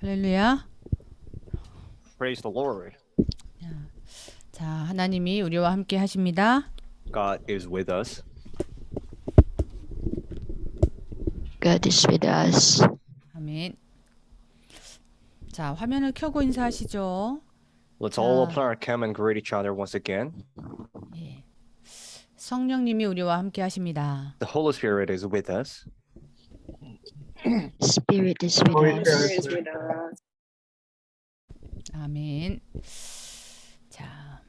할렐루야. Praise the Lord. 자, 하나님이 우리와 함께 하십니다. God is with us. God is with us. 아멘. 자, 화면을 켜고 인사하시죠. Let's all 자. open our cam and greet each other once again. 예. 성령님이 우리와 함께 하십니다. The Holy Spirit is with us. Spirit is with Holy us. Spirit is with us. 아멘. 자.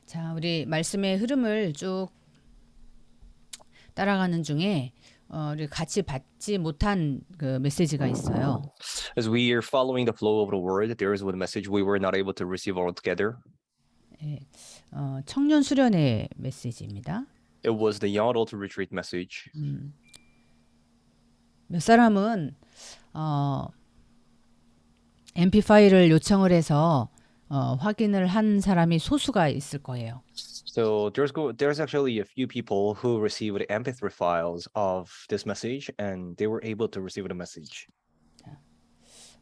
자, 우리 말씀의 흐름을 쭉 따라가는 중에 우리 같이 받지 못한 그 메시지가 있어요. As we are following the flow of the word, there is one message we were not able to receive altogether. 예, 청년 수련회 메시지입니다. It was the Young Adult Retreat message. 몇 사람은 MP 파일을 요청을 해서 확인을 한 사람이 소수가 있을 거예요. So there's actually a few people who received the MP3 files of this message, and they were able to receive the message.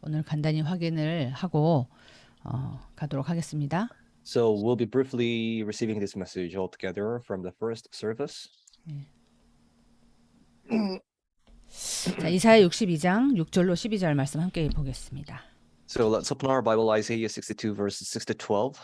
오늘 간단히 확인을 하고 가도록 하겠습니다. So we'll be briefly receiving this message altogether from the first service. 자, 이사야 62장 6절로 12절 말씀 함께 보겠습니다. So let's open our Bible, Isaiah 62 verses 6 to 12.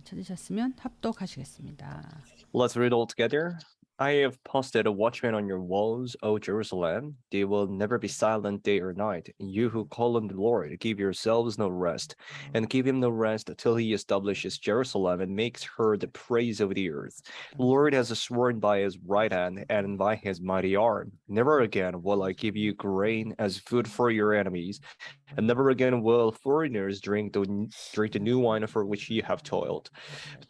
찾으셨으면 합독하시겠습니다. Let's read all together. I have posted a watchman on your walls, O Jerusalem. They will never be silent day or night. You who call on the Lord, give yourselves no rest, and give him no rest till he establishes Jerusalem and makes her the praise of the earth. The Lord has sworn by his right hand and by his mighty arm. Never again will I give you grain as food for your enemies, and never again will foreigners drink the new wine for which you have toiled.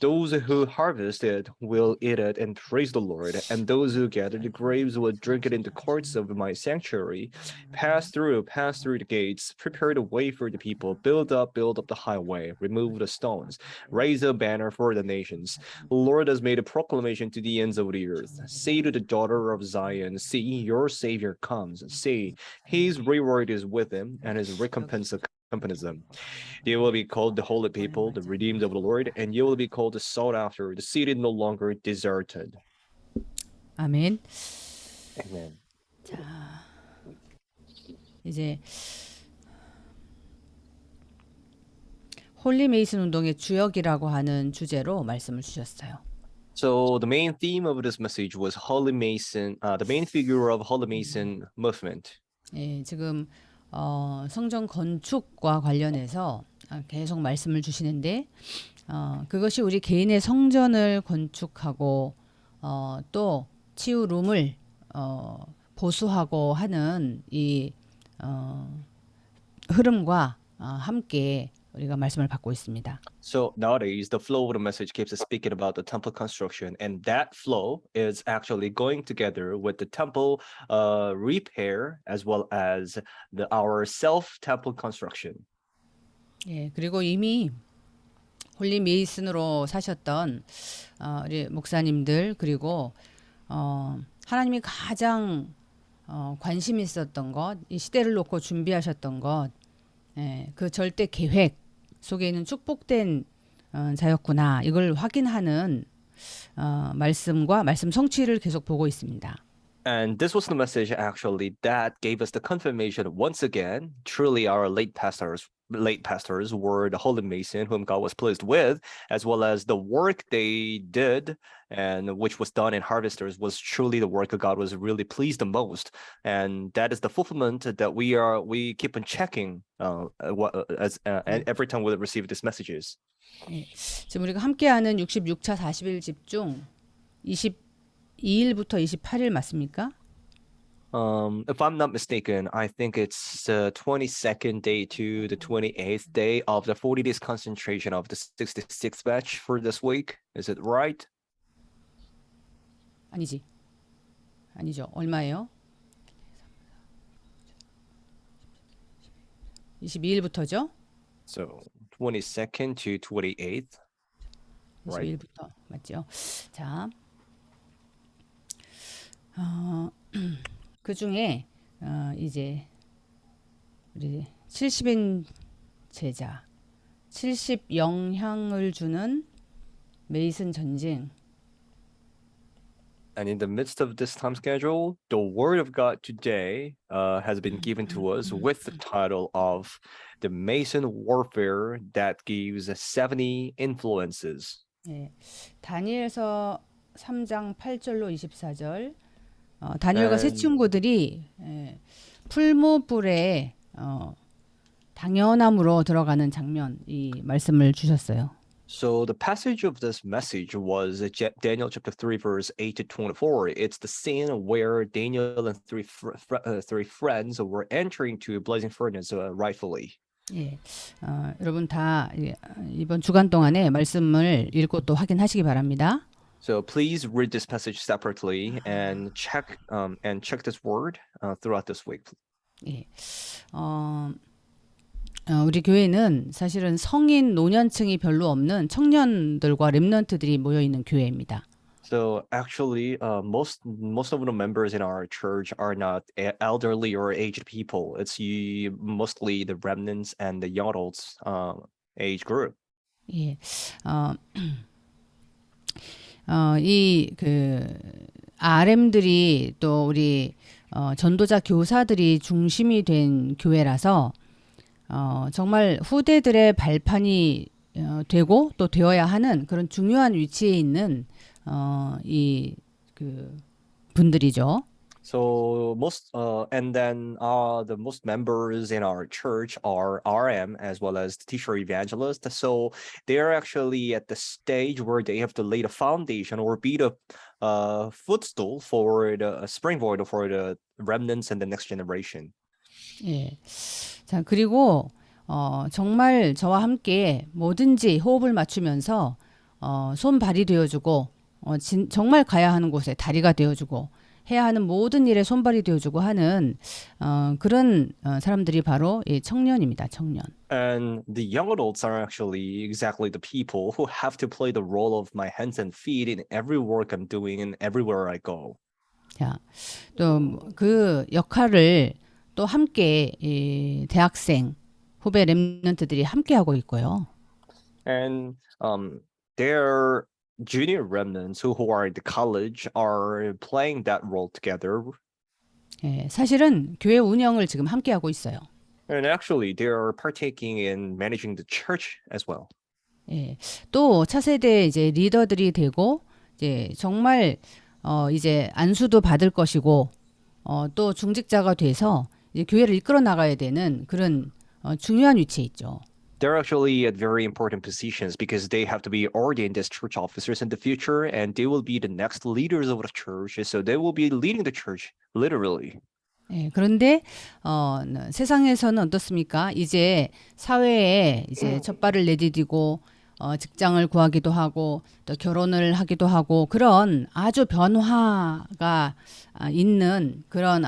Those who harvest it will eat it and praise the Lord, and those who gather the grapes will drink it in the courts of my sanctuary. Pass through the gates, prepare the way for the people, build up the highway, remove the stones, raise a banner for the nations. The Lord has made a proclamation to the ends of the earth. Say to the daughter of Zion, see, your Savior comes. Say, his reward is with him, and his recompense accompanies them. You will be called the holy people, the redeemed of the Lord, and you will be called the sought after, the seated no longer deserted. 아멘. Amen. 자, 이제 홀리 메이슨 운동의 주역이라고 하는 주제로 말씀을 주셨어요. So the main theme of this message was Holy Mason, the main figure of Holy Mason movement. 예, 지금 성전 건축과 관련해서 계속 말씀을 주시는데 그것이 우리 개인의 성전을 건축하고 또 치유룸을 보수하고 하는 이 흐름과 함께 우리가 말씀을 받고 있습니다. So nowadays, the flow of the message keeps speaking about the temple construction, and that flow is actually going together with the temple repair as well as our self-temple construction. 예, 그리고 이미 홀리 메이슨으로 사셨던 우리 목사님들 그리고 하나님이 가장 관심 있었던 것, 이 시대를 놓고 준비하셨던 것, 예, 그 절대 계획 속에 있는 축복된 자였구나. 이걸 확인하는 말씀과 말씀 성취를 계속 보고 있습니다. And this was the message actually that gave us the confirmation once again. Truly, our late pastors were the Holy Mason whom God was pleased with, as well as the work they did and which was done in harvesters was truly the work that God was really pleased the most. And that is the fulfillment that we keep on checking every time we receive these messages. 예, 지금 우리가 함께하는 66차 40일 집중 22일부터 28일 맞습니까? If I'm not mistaken, I think it's the 22nd day to the 28th day of the 40 days concentration of the 66th batch for this week. Is it right? 아니지. 아니죠. 얼마예요? 22일부터죠? So 22nd to 28th. Right. 22일부터 맞죠? 자, 그 중에 이제 우리 70인 제자, 70 영향을 주는 메이슨 전쟁. And in the midst of this time schedule, the word of God today has been given to us with the title of the Mason Warfare that gives 70 influences. 예, 다니엘서 3장 8절로 24절. 다니엘과 세 친구들이 풀무불에 당연함으로 들어가는 장면, 이 말씀을 주셨어요. So the passage of this message was Daniel chapter 3 verse 8 to 24. It's the scene where Daniel and three friends were entering to a blazing furnace rightfully. 예, 여러분 다 이번 주간 동안에 말씀을 읽고 또 확인하시기 바랍니다. So please read this passage separately and check this word throughout this week. 예, 우리 교회는 사실은 성인 노년층이 별로 없는 청년들과 렘넌트들이 모여 있는 교회입니다. So actually, most of the members in our church are not elderly or aged people. It's mostly the remnants and the young adults age group. 예, 이 RM들이 또 우리 전도자 교사들이 중심이 된 교회라서 정말 후대들의 발판이 되고 또 되어야 하는 그런 중요한 위치에 있는 이 분들이죠. So and then the most members in our church are RM as well as teacher evangelists. So they are actually at the stage where they have to lay the foundation or be the footstool for the springboard for the remnants and the next generation. 예. 자, 그리고 정말 저와 함께 뭐든지 호흡을 맞추면서 손발이 되어주고 정말 가야 하는 곳에 다리가 되어주고 해야 하는 모든 일에 손발이 되어주고 하는 그런 사람들이 바로 이 청년입니다. 청년. And the young adults are actually exactly the people who have to play the role of my hands and feet in every work I'm doing and everywhere I go. 자, 또 그 역할을 또 함께 이 대학생 후배 렘넌트들이 함께 하고 있고요. And their junior remnants who are in the college are playing that role together. 예, 사실은 교회 운영을 지금 함께 하고 있어요. And actually, they are partaking in managing the church as well. 예, 또 차세대 이제 리더들이 되고 이제 정말 이제 안수도 받을 것이고 또 중직자가 돼서 이제 교회를 이끌어 나가야 되는 그런 중요한 위치에 있죠. They're actually at very important positions because they have to be ordained as church officers in the future, and they will be the next leaders of the church. So they will be leading the church literally. 예, 그런데 세상에서는 어떻습니까? 이제 사회에 이제 첫 발을 내디디고 직장을 구하기도 하고 또 결혼을 하기도 하고 그런 아주 변화가 있는 그런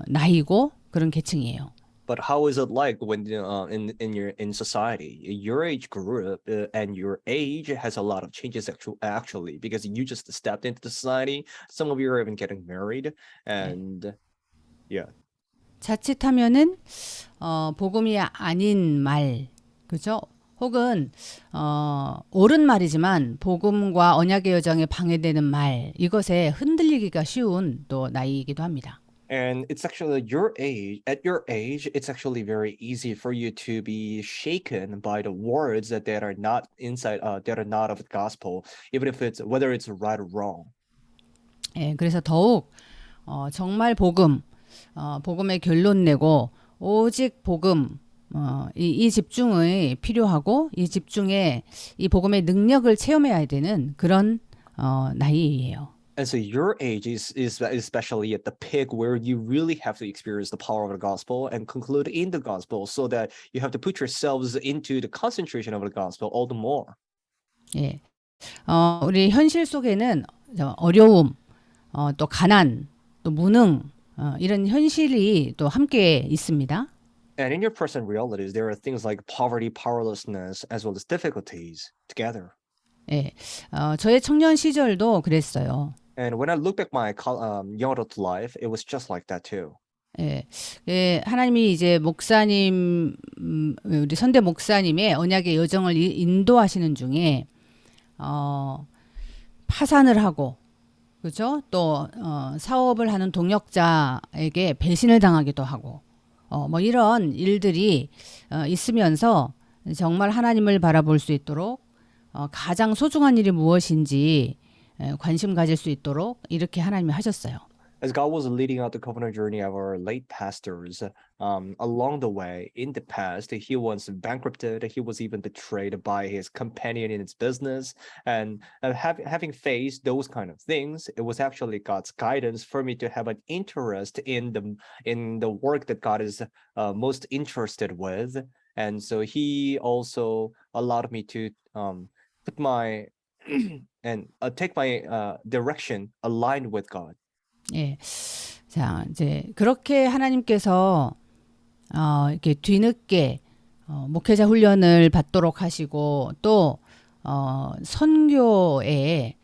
나이고 그런 계층이에요. But how is it like when in society, your age group and your age has a lot of changes actually because you just stepped into the society. Some of you are even getting married, and yeah. 자칫하면은 복음이 아닌 말, 그죠? 혹은 옳은 말이지만 복음과 언약의 여정에 방해되는 말, 이것에 흔들리기가 쉬운 또 나이이기도 합니다. And it's actually at your age, it's actually very easy for you to be shaken by the words that are not that are not of the gospel, even if whether it's right or wrong. 예, 그래서 더욱 정말 복음의 결론 내고 오직 복음 이 집중이 필요하고 이 집중에 이 복음의 능력을 체험해야 되는 그런 나이예요. And so your age is especially at the peak where you really have to experience the power of the gospel and conclude in the gospel so that you have to put yourselves into the concentration of the gospel all the more. 예. 우리 현실 속에는 어려움, 또 가난, 또 무능, 이런 현실이 또 함께 있습니다. And in your present realities, there are things like poverty, powerlessness, as well as difficulties together. 예. 저의 청년 시절도 그랬어요. And when I look back my young adult life, it was just like that too. 예. 예, 하나님이 이제 목사님, 우리 선대 목사님의 언약의 여정을 인도하시는 중에, 파산을 하고, 그죠? 또, 사업을 하는 동역자에게 배신을 당하기도 하고, 뭐 이런 일들이 있으면서 정말 하나님을 바라볼 수 있도록, 가장 소중한 일이 무엇인지 관심 가질 수 있도록 이렇게 하나님이 하셨어요. As God was leading out the covenant journey of our late pastors, along the way, in the past, he was bankrupted. He was even betrayed by his companion in his business. And having faced those kind of things, it was actually God's guidance for me to have an interest in the work that God is most interested with. And so he also allowed me to put my and take my direction aligned with God. 예. 자, 이제 그렇게 하나님께서 이렇게 뒤늦게 목회자 훈련을 받도록 하시고 또 선교에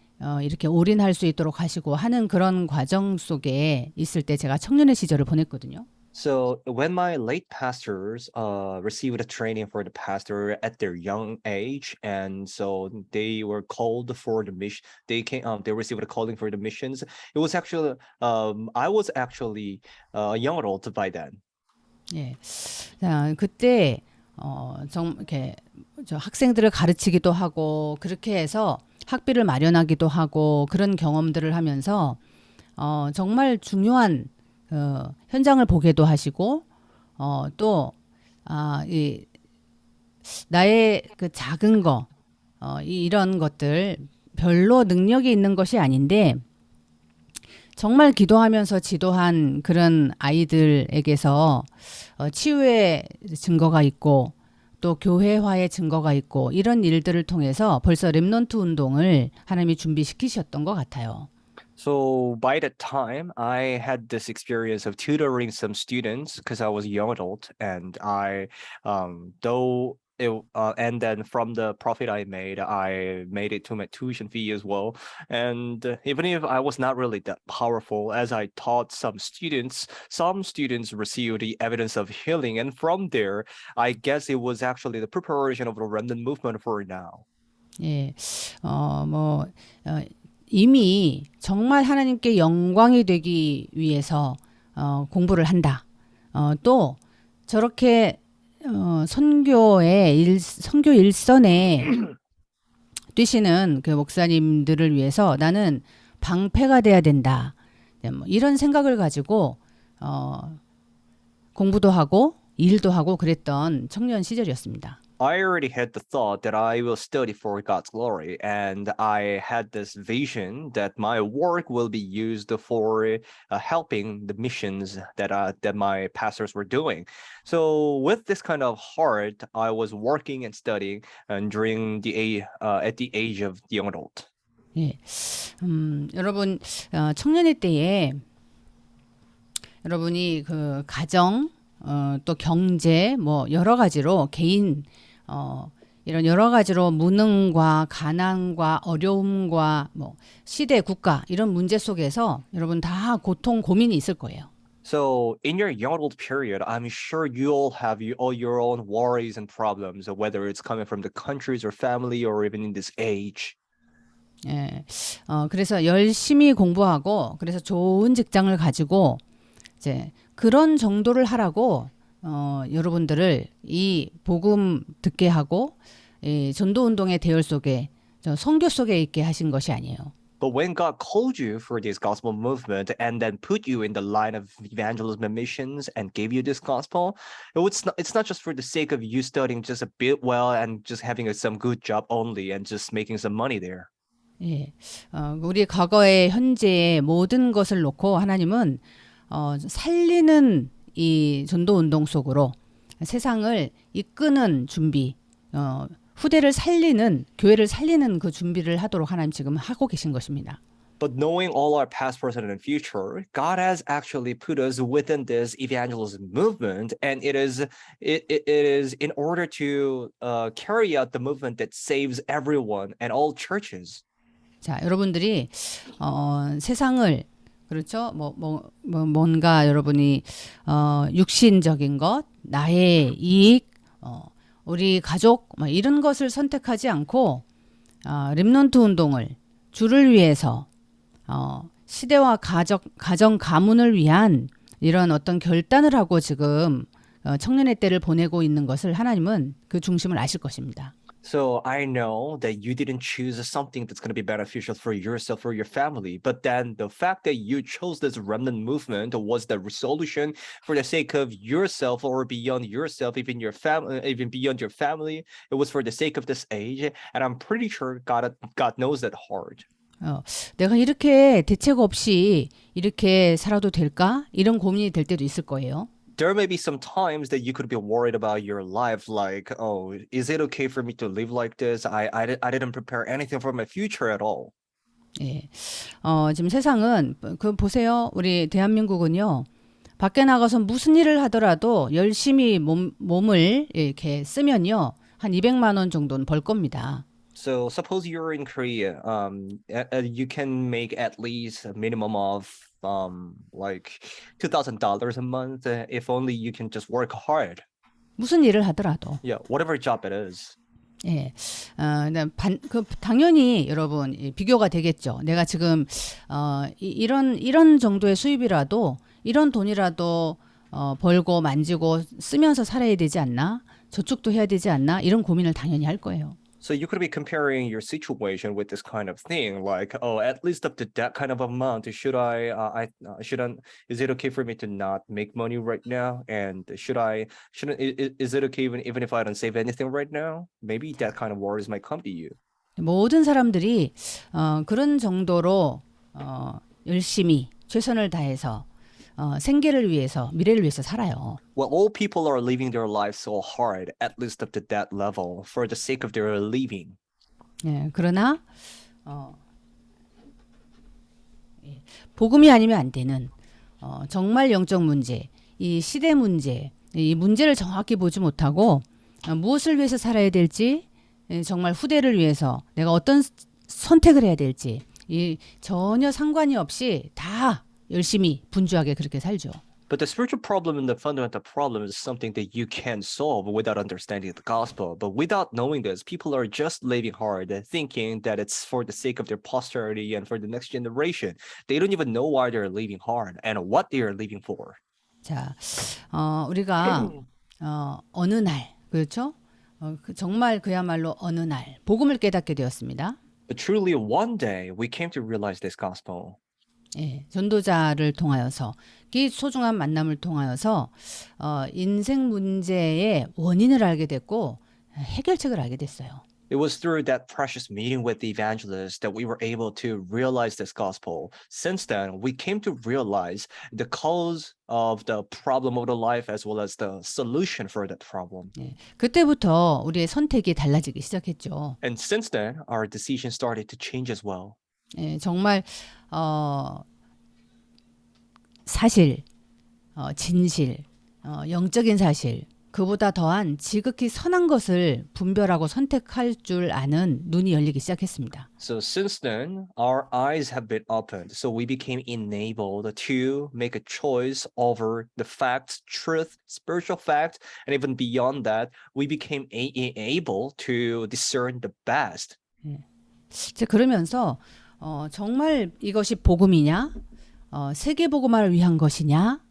이렇게 올인할 수 있도록 하시고 하는 그런 과정 속에 있을 때 제가 청년의 시절을 보냈거든요. So when my late pastors received a training for the pastor at their young age, and so they were called for the mission. They received a calling for the missions. It was actually I was actually a young adult by then. 예. 자, 그때 이렇게 저 학생들을 가르치기도 하고 그렇게 해서 학비를 마련하기도 하고 그런 경험들을 하면서 정말 중요한 현장을 보게도 하시고 또 이 나의 그 작은 거 이런 것들 별로 능력이 있는 것이 아닌데 정말 기도하면서 지도한 그런 아이들에게서 치유의 증거가 있고 또 교회화의 증거가 있고 이런 일들을 통해서 벌써 렘넌트 운동을 하나님이 준비시키셨던 것 같아요. So by that time, I had this experience of tutoring some students because I was a young adult, and and then from the profit I made it to my tuition fee as well. And even if I was not really that powerful, as I taught some students received the evidence of healing, and from there, I guess it was actually the preparation of the remnant movement for now. 예, 이미 정말 하나님께 영광이 되기 위해서 공부를 한다. 또 저렇게 선교 일선에 뛰시는 그 목사님들을 위해서 나는 방패가 돼야 된다. 뭐 이런 생각을 가지고 공부도 하고 일도 하고 그랬던 청년 시절이었습니다. I already had the thought that I will study for God's glory, and I had this vision that my work will be used for helping the missions that my pastors were doing. So with this kind of heart, I was working and studying, and during at the age of the young adult. 예, 여러분 청년의 때에 여러분이 그 가정 또 경제 뭐 여러 가지로 개인 이런 여러 가지로 무능과 가난과 어려움과 뭐 시대 국가 이런 문제 속에서 여러분 다 고통 고민이 있을 거예요. So in your young adult period, I'm sure you all have all your own worries and problems, whether it's coming from the countries or family or even in this age. 예, 그래서 열심히 공부하고 그래서 좋은 직장을 가지고 이제 그런 정도를 하라고 여러분들을 이 복음 듣게 하고 이 전도 운동의 대열 속에 선교 속에 있게 하신 것이 아니에요. But when God called you for this gospel movement and then put you in the line of evangelism and missions and gave you this gospel, it's not just for the sake of you studying just a bit well and just having some good job only and just making some money there. 예, 우리 과거의 현재의 모든 것을 놓고 하나님은 살리는 이 전도 운동 속으로 세상을 이끄는 준비, 후대를 살리는 교회를 살리는 그 준비를 하도록 하나님 지금 하고 계신 것입니다. But knowing all our past, present, and future, God has actually put us within this evangelism movement, and it is in order to carry out the movement that saves everyone and all churches. 자, 여러분들이 세상을 그렇죠? 뭔가 여러분이 육신적인 것, 나의 이익, 우리 가족 이런 것을 선택하지 않고 렘넌트 운동을 주를 위해서 시대와 가정 가문을 위한 이런 어떤 결단을 하고 지금 청년의 때를 보내고 있는 것을 하나님은 그 중심을 아실 것입니다. So I know that you didn't choose something that's going to be beneficial for yourself or your family, but then the fact that you chose this remnant movement was the resolution for the sake of yourself or beyond yourself, even your family, even beyond your family. It was for the sake of this age, and I'm pretty sure God knows that heart. 내가 이렇게 대책 없이 이렇게 살아도 될까? 이런 고민이 될 때도 있을 거예요. There may be some times that you could be worried about your life, like, oh, is it okay for me to live like this? I didn't prepare anything for my future at all. 예. 지금 세상은 그 보세요. 우리 대한민국은요. 밖에 나가서 무슨 일을 하더라도 열심히 몸을 이렇게 쓰면요. 한 200만 원 정도는 벌 겁니다. So suppose you're in Korea, you can make at least a minimum of like $2,000 a month if only you can just work hard. 무슨 일을 하더라도. Yeah, whatever job it is. 예, 당연히 여러분 비교가 되겠죠. 내가 지금 이런 정도의 수입이라도 이런 돈이라도 벌고 만지고 쓰면서 살아야 되지 않나? 저축도 해야 되지 않나? 이런 고민을 당연히 할 거예요. So you could be comparing your situation with this kind of thing, like, oh, at least up to that kind of amount. Is it okay for me to not make money right now? And is it okay even if I don't save anything right now? Maybe that kind of worries might come to you. 모든 사람들이 그런 정도로 열심히 최선을 다해서 생계를 위해서 미래를 위해서 살아요. Well, all people are living their lives so hard, at least up to that level, for the sake of their living. 예, 그러나 복음이 아니면 안 되는 정말 영적 문제, 이 시대 문제, 이 문제를 정확히 보지 못하고 무엇을 위해서 살아야 될지, 정말 후대를 위해서 내가 어떤 선택을 해야 될지 전혀 상관이 없이 다 열심히 분주하게 그렇게 살죠. But the spiritual problem and the fundamental problem is something that you can't solve without understanding the gospel. But without knowing this, people are just living hard, thinking that it's for the sake of their posterity and for the next generation. They don't even know why they're living hard and what they are living for. 자, 우리가 어느 날, 그렇죠? 정말 그야말로 어느 날 복음을 깨닫게 되었습니다. But truly, one day we came to realize this gospel. 예, 전도자를 통하여서 이 소중한 만남을 통하여서 인생 문제의 원인을 알게 됐고 해결책을 알게 됐어요. It was through that precious meeting with the evangelist that we were able to realize this gospel. Since then, we came to realize the cause of the problem of the life as well as the solution for that problem. 예, 그때부터 우리의 선택이 달라지기 시작했죠. And since then, our decision started to change as well. 예, 정말 사실, 진실, 영적인 사실, 그보다 더한 지극히 선한 것을 분별하고 선택할 줄 아는 눈이 열리기 시작했습니다. So since then, our eyes have been opened. So we became enabled to make a choice over the facts, truth, spiritual fact, and even beyond that, we became able to discern the best. 이제 그러면서 정말 이것이 복음이냐? 세계 복음화를 위한 것이냐?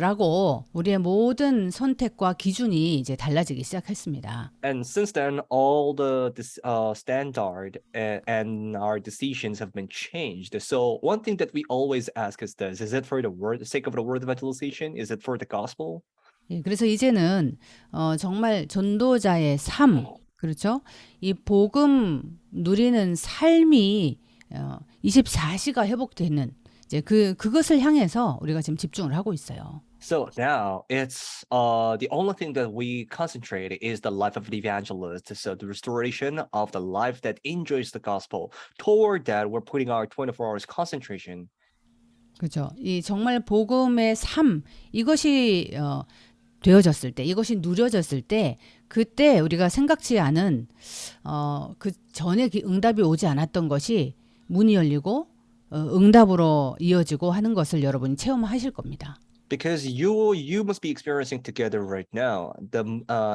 라고 우리의 모든 선택과 기준이 이제 달라지기 시작했습니다. And since then, all the standard and our decisions have been changed. So one thing that we always ask is this: is it for the sake of the word evangelization? Is it for the gospel? 예, 그래서 이제는 정말 전도자의 삶, 그렇죠? 이 복음 누리는 삶이 24시가 회복되는 이제 그것을 향해서 우리가 지금 집중을 하고 있어요. So now it's the only thing that we concentrate is the life of the evangelist. So the restoration of the life that enjoys the gospel. Toward that, we're putting our 24 hours concentration. 그죠? 이 정말 복음의 삶 이것이 되어졌을 때, 이것이 누려졌을 때, 그때 우리가 생각지 않은 그 전에 응답이 오지 않았던 것이 문이 열리고 응답으로 이어지고 하는 것을 여러분이 체험하실 겁니다. Because you must be experiencing together right now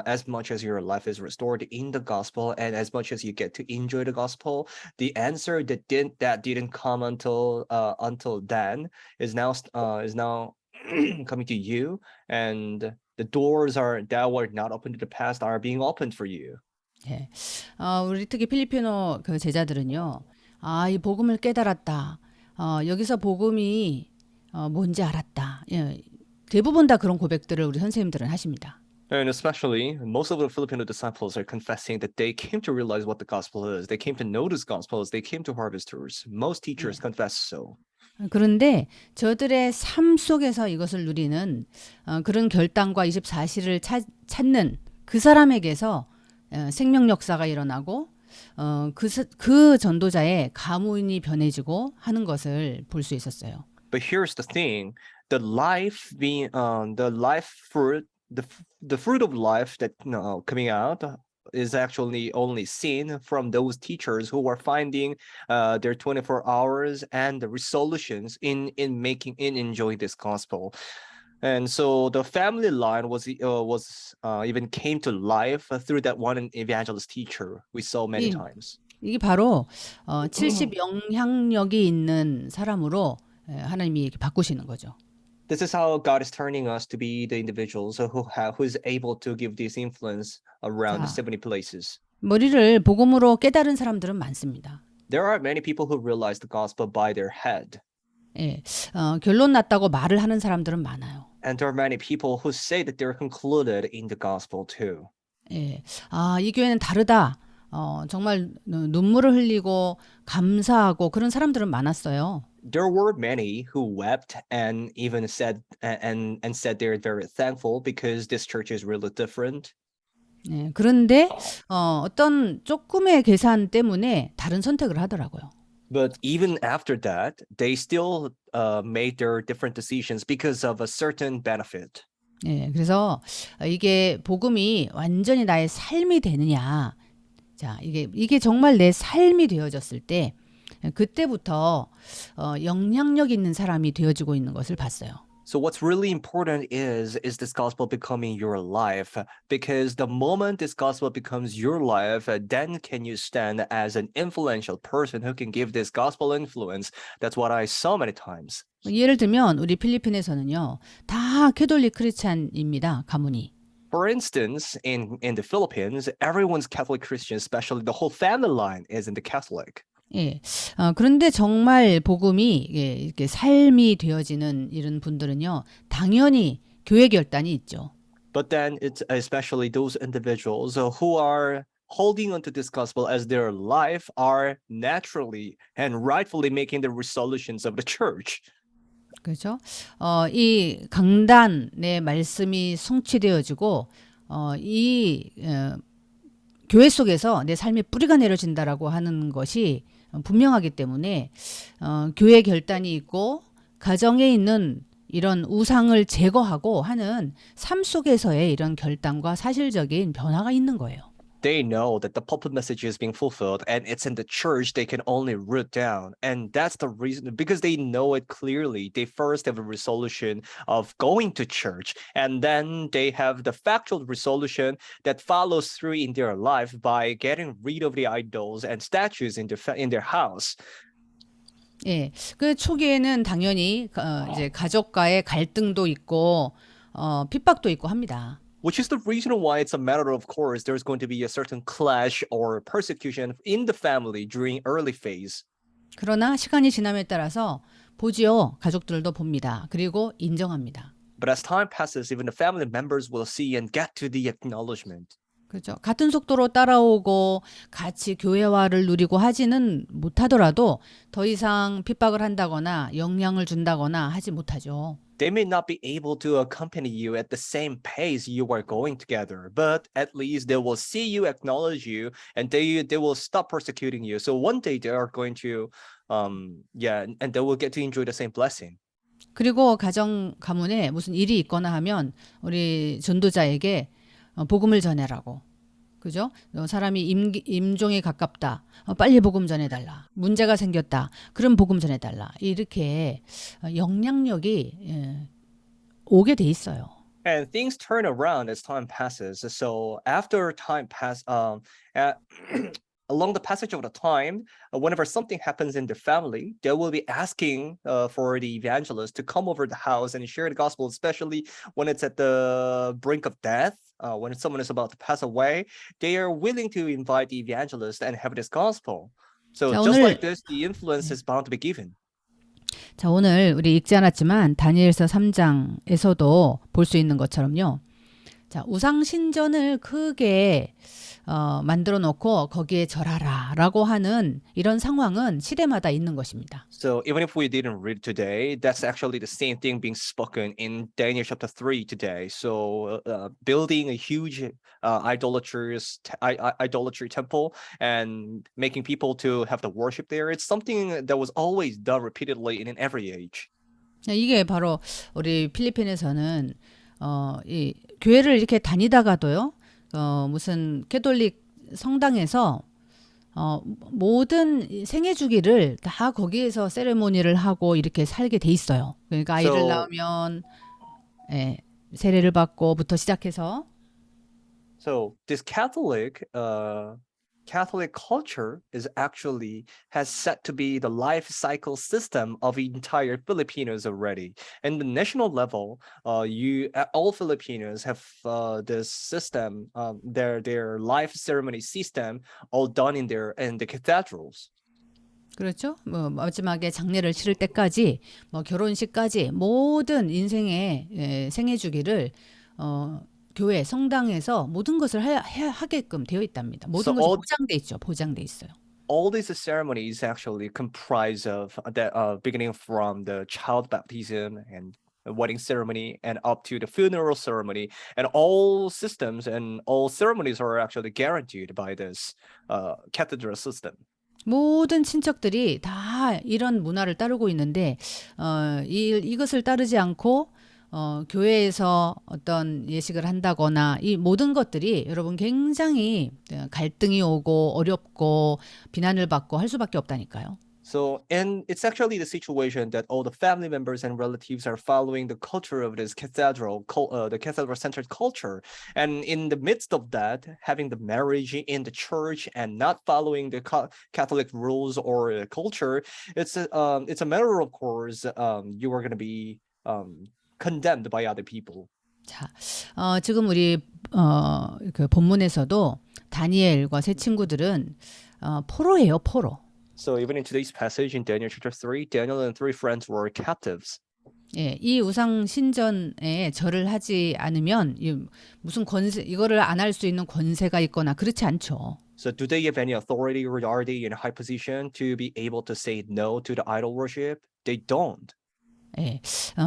as much as your life is restored in the gospel and as much as you get to enjoy the gospel, the answer that didn't come until then is now coming to you, and the doors that were not open to the past are being opened for you. 예. 우리 특히 필리핀어 그 제자들은요. 이 복음을 깨달았다. 여기서 복음이 뭔지 알았다. 예. 대부분 다 그런 고백들을 우리 선생님들은 하십니다. And especially, most of the Filipino disciples are confessing that they came to realize what the gospel is. They came to know this gospel as they came to harvesters. Most teachers confess so. 그런데 저들의 삶 속에서 이것을 누리는 그런 결단과 24시를 찾는 그 사람에게서 생명 역사가 일어나고 그 전도자의 가문이 변해지고 하는 것을 볼 수 있었어요. But here's the thing: the life being the life fruit, the fruit of life that coming out is actually only seen from those teachers who are finding their 24 hours and the resolutions in enjoying this gospel. And so the family line was even came to life through that one evangelist teacher we saw many times. 이게 바로 70 영향력이 있는 사람으로 하나님이 이렇게 바꾸시는 거죠. This is how God is turning us to be the individuals who is able to give this influence around the 70 places. 머리를 복음으로 깨달은 사람들은 많습니다. There are many people who realize the gospel by their head. 예, 결론 났다고 말을 하는 사람들은 많아요. And there are many people who say that they're concluded in the gospel too. 예, 이 교회는 다르다. 정말 눈물을 흘리고 감사하고 그런 사람들은 많았어요. There were many who wept and even said said they're very thankful because this church is really different. 예, 그런데 어떤 조금의 계산 때문에 다른 선택을 하더라고요. But even after that, they still made their different decisions because of a certain benefit. 예, 그래서 이게 복음이 완전히 나의 삶이 되느냐. 자, 이게 정말 내 삶이 되어졌을 때 그때부터 영향력 있는 사람이 되어지고 있는 것을 봤어요. So what's really important is this gospel becoming your life, because the moment this gospel becomes your life, then can you stand as an influential person who can give this gospel influence. That's what I saw many times. 예를 들면 우리 필리핀에서는요. 다 캐톨릭 크리스찬입니다. 가문이. For instance, in the Philippines, everyone's Catholic Christian, especially the whole family line is in the Catholic. 예. 그런데 정말 복음이 이렇게 삶이 되어지는 이런 분들은요. 당연히 교회 결단이 있죠. But then it's especially those individuals who are holding onto this gospel as their life are naturally and rightfully making the resolutions of the church. 그렇죠? 이 강단의 말씀이 성취되어지고 교회 속에서 내 삶의 뿌리가 내려진다라고 하는 것이 분명하기 때문에 교회 결단이 있고 가정에 있는 이런 우상을 제거하고 하는 삶 속에서의 이런 결단과 사실적인 변화가 있는 거예요. They know that the pulpit message is being fulfilled and it's in the church they can only root down. And that's the reason, because they know it clearly. They first have a resolution of going to church, and then they have the factual resolution that follows through in their life by getting rid of the idols and statues in their house. 예, 그 초기에는 당연히 이제 가족과의 갈등도 있고 핍박도 있고 합니다. Which is the reason why it's a matter of course there's going to be a certain clash or persecution in the family during early phase. 그러나 시간이 지남에 따라서 보지요. 가족들도 봅니다. 그리고 인정합니다. But as time passes, even the family members will see and get to the acknowledgement. 그렇죠. 같은 속도로 따라오고 같이 교회화를 누리고 하지는 못하더라도 더 이상 핍박을 한다거나 영향을 준다거나 하지 못하죠. They may not be able to accompany you at the same pace you are going together, but at least they will see you, acknowledge you, and they will stop persecuting you. So one day they are going to and they will get to enjoy the same blessing. 그리고 가정 가문에 무슨 일이 있거나 하면 우리 전도자에게 복음을 전해라고. 그죠? 사람이 임종에 가깝다. 빨리 복음 전해달라. 문제가 생겼다. 그럼 복음 전해달라. 이렇게 영향력이 오게 돼 있어요. And things turn around as time passes. So after time along the passage of the time, whenever something happens in the family, they will be asking for the evangelist to come over the house and share the gospel, especially when it's at the brink of death. When someone is about to pass away, they are willing to invite the evangelist and have this gospel. So 자, just 오늘- like this, the influence is bound to be given. 자, 오늘 우리 읽지 않았지만 다니엘서 3장에서도 볼 수 있는 것처럼요. 자, 우상 신전을 크게 만들어 놓고 거기에 절하라라고 하는 이런 상황은 시대마다 있는 것입니다. So even if we didn't read today, that's actually the same thing being spoken in Daniel chapter 3 today. So building a huge idolatry temple and making people to have the worship there, it's something that was always done repeatedly in every age. 이게 바로 우리 필리핀에서는 이 교회를 이렇게 다니다가도요. 무슨 캐톨릭 성당에서 모든 생애 주기를 다 거기에서 세레모니를 하고 이렇게 살게 돼 있어요. 그러니까 아이를 So- 낳으면 세례를 받고부터 시작해서 So this Catholic culture is actually has set to be the life cycle system of entire Filipinos already. And the national level, all Filipinos have this system, their life ceremony system, all done in the cathedrals. 그렇죠. 뭐 마지막에 장례를 치를 때까지 뭐 결혼식까지 모든 인생의 생애 주기를 교회 성당에서 모든 것을 하게끔 되어 있답니다. 모든 So 것이 all- 보장돼 있죠. 보장돼 있어요. All these ceremonies actually comprise of that, beginning from the child baptism and wedding ceremony and up to the funeral ceremony, and all systems and all ceremonies are actually guaranteed by this cathedral system. 모든 친척들이 다 이런 문화를 따르고 있는데 이것을 따르지 않고 교회에서 어떤 예식을 한다거나 이 모든 것들이 여러분 굉장히 갈등이 오고 어렵고 비난을 받고 할 수밖에 없다니까요. So, and it's actually the situation that all the family members and relatives are following the culture of this the cathedral-centered culture. And in the midst of that, having the marriage in the church and not following the Catholic rules or culture, it's a matter of course you are going to be condemned by other people. 자, 지금 우리 그 본문에서도 다니엘과 세 친구들은 포로예요, 포로. So even in today's passage in Daniel chapter 3, Daniel and three friends were captives. 예, 이 우상 신전에 절을 하지 않으면 무슨 이거를 안 할 수 있는 권세가 있거나 그렇지 않죠. So do they have any authority or are they in a high position to be able to say no to the idol worship? They don't. 예,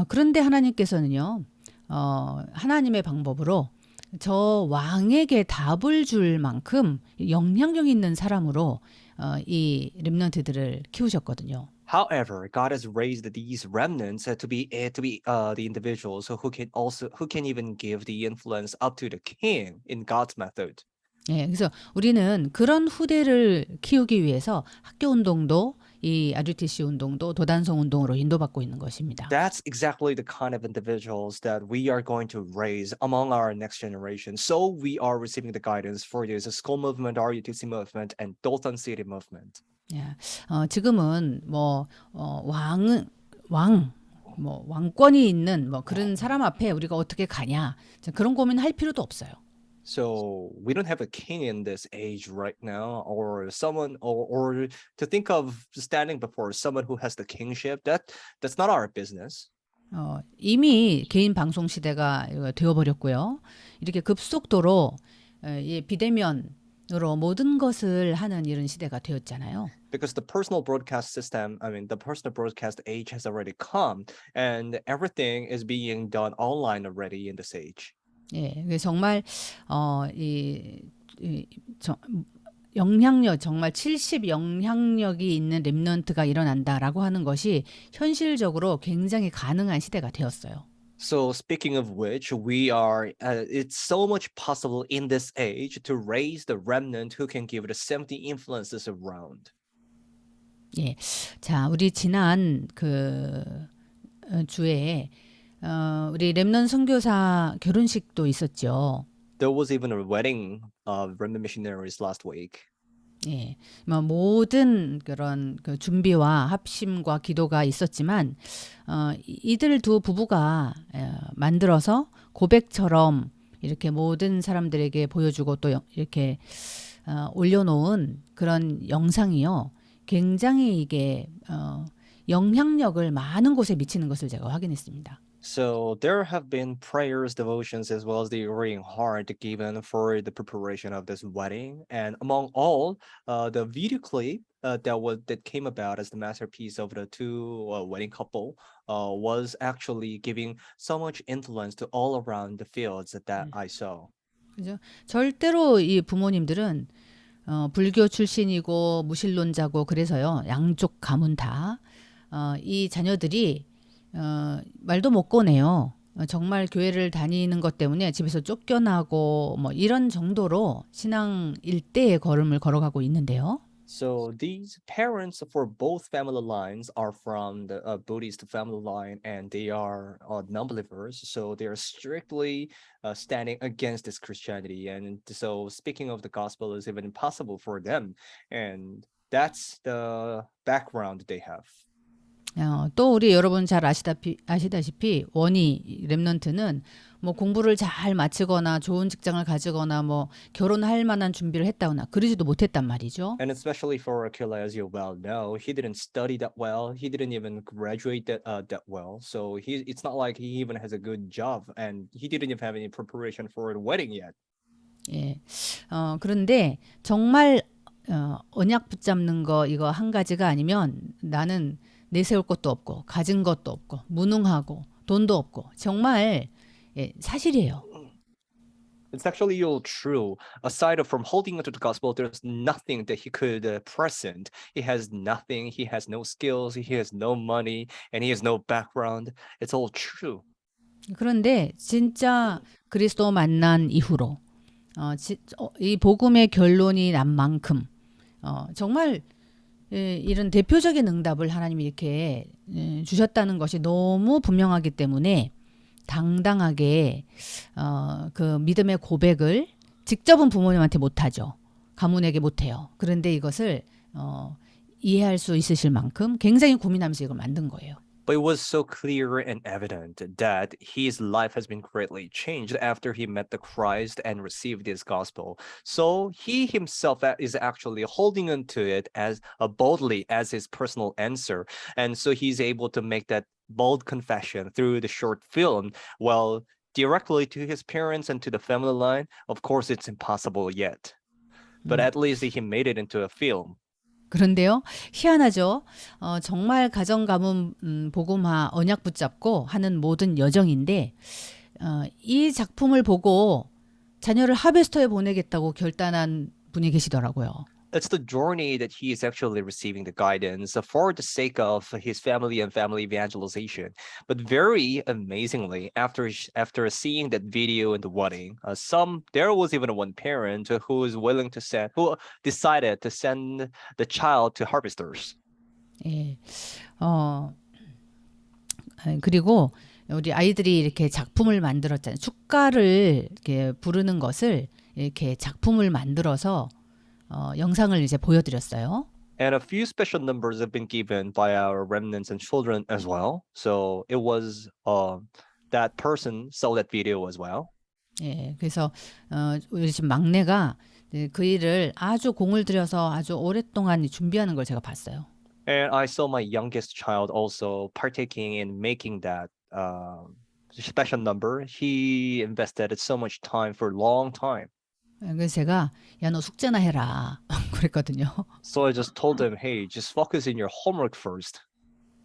그런데 하나님께서는요, 하나님의 방법으로 저 왕에게 답을 줄 만큼 영향력 있는 사람으로 이 렘넌트들을 키우셨거든요. However, God has raised these remnants to be the individuals who can even give the influence up to the king in God's method. 예, 그래서 우리는 그런 후대를 키우기 위해서 학교 운동도 이 RUTC 운동도 도단성 운동으로 인도받고 있는 것입니다. That's exactly the kind of individuals that we are going to raise among our next generation. So we are receiving the guidance for this school movement, RUTC movement, and Dothan City movement. 예, 지금은 뭐 왕권이 있는 뭐 그런 사람 앞에 우리가 어떻게 가냐 그런 고민할 필요도 없어요. So we don't have a king in this age right now, or someone, or to think of standing before someone who has the kingship. That's not our business. 이미 개인 방송 시대가 되어버렸고요. 이렇게 급속도로 이 비대면으로 모든 것을 하는 이런 시대가 되었잖아요. Because the personal broadcast system, I mean, the personal broadcast age has already come, and everything is being done online already in this age. 예, 그래서 정말 영향력 정말 70 영향력이 있는 랩넌트가 일어난다라고 하는 것이 현실적으로 굉장히 가능한 시대가 되었어요. So speaking of which, it's so much possible in this age to raise the remnant who can give it 70 influences around. 예, 자, 우리 지난 주에 우리 랩넌 선교사 결혼식도 있었죠. There was even a wedding of remnant missionaries last week. 예, 뭐 모든 그런 그 준비와 합심과 기도가 있었지만 이들 두 부부가 만들어서 고백처럼 이렇게 모든 사람들에게 보여주고 또 이렇게 올려놓은 그런 영상이요. 굉장히 이게 영향력을 많은 곳에 미치는 것을 제가 확인했습니다. So there have been prayers, devotions, as well as the working hard given for the preparation of this wedding. And among all, the video clip that came about as the masterpiece of the two wedding couple was actually giving so much influence to all around the fields that I saw. 그죠? 절대로 이 부모님들은 불교 출신이고 무신론자고 그래서요. 양쪽 가문 다 이 자녀들이 말도 못 꺼내요. 정말 교회를 다니는 것 때문에 집에서 쫓겨나고 뭐 이런 정도로 신앙 일대의 걸음을 걸어가고 있는데요. So these parents for both family lines are from the Buddhist family line, and they are non-believers. So they are strictly standing against this Christianity. And so speaking of the gospel is even impossible for them. And that's the background they have. 또 우리 여러분 잘 아시다시피 원이 랩넌트는 뭐 공부를 잘 마치거나 좋은 직장을 가지거나 뭐 결혼할 만한 준비를 했다거나 그러지도 못했단 말이죠. And especially for Aquila, as you well know, he didn't study that well. He didn't even graduate that well. So it's not like he even has a good job, and he didn't even have any preparation for the wedding yet. 예. 그런데 정말 언약 붙잡는 거 이거 한 가지가 아니면 나는 내세울 것도 없고 가진 것도 없고 무능하고 돈도 없고 정말 사실이에요. It's actually all true. Aside from holding onto the gospel, there's nothing that he could present. He has nothing. He has no skills. He has no money, and he has no background. It's all true. 그런데 진짜 그리스도 만난 이후로 이 복음의 결론이 난 만큼 정말 이런 대표적인 응답을 하나님이 이렇게 주셨다는 것이 너무 분명하기 때문에 당당하게 그 믿음의 고백을 직접은 부모님한테 못하죠. 가문에게 못해요. 그런데 이것을 이해할 수 있으실 만큼 굉장히 고민하면서 이걸 만든 거예요. But it was so clear and evident that his life has been greatly changed after he met the Christ and received this gospel. So he himself is actually holding on to it as boldly as his personal answer. And so he's able to make that bold confession through the short film. Well, directly to his parents and to the family line, of course, it's impossible yet. But at least he made it into a film. 그런데요, 희한하죠. 정말 가정 가문 복음화 언약 붙잡고 하는 모든 여정인데 이 작품을 보고 자녀를 하베스터에 보내겠다고 결단한 분이 계시더라고요. It's the journey that he is actually receiving the guidance for the sake of his family and family evangelization. But very amazingly, after seeing that video in the wedding, there was even one parent who decided to send the child to harvesters. 예, 그리고 우리 아이들이 이렇게 작품을 만들었잖아요. 축가를 이렇게 부르는 것을 이렇게 작품을 만들어서 영상을 이제 보여드렸어요. And a few special numbers have been given by our remnants and children as well. So it was that person saw that video as well. 예, 그래서 우리 집 막내가 그 일을 아주 공을 들여서 아주 오랫동안 준비하는 걸 제가 봤어요. And I saw my youngest child also partaking in making that special number. He invested so much time for a long time. 그래서 제가 야, 너 숙제나 해라. 그랬거든요. So I just told them, hey, just focus in your homework first.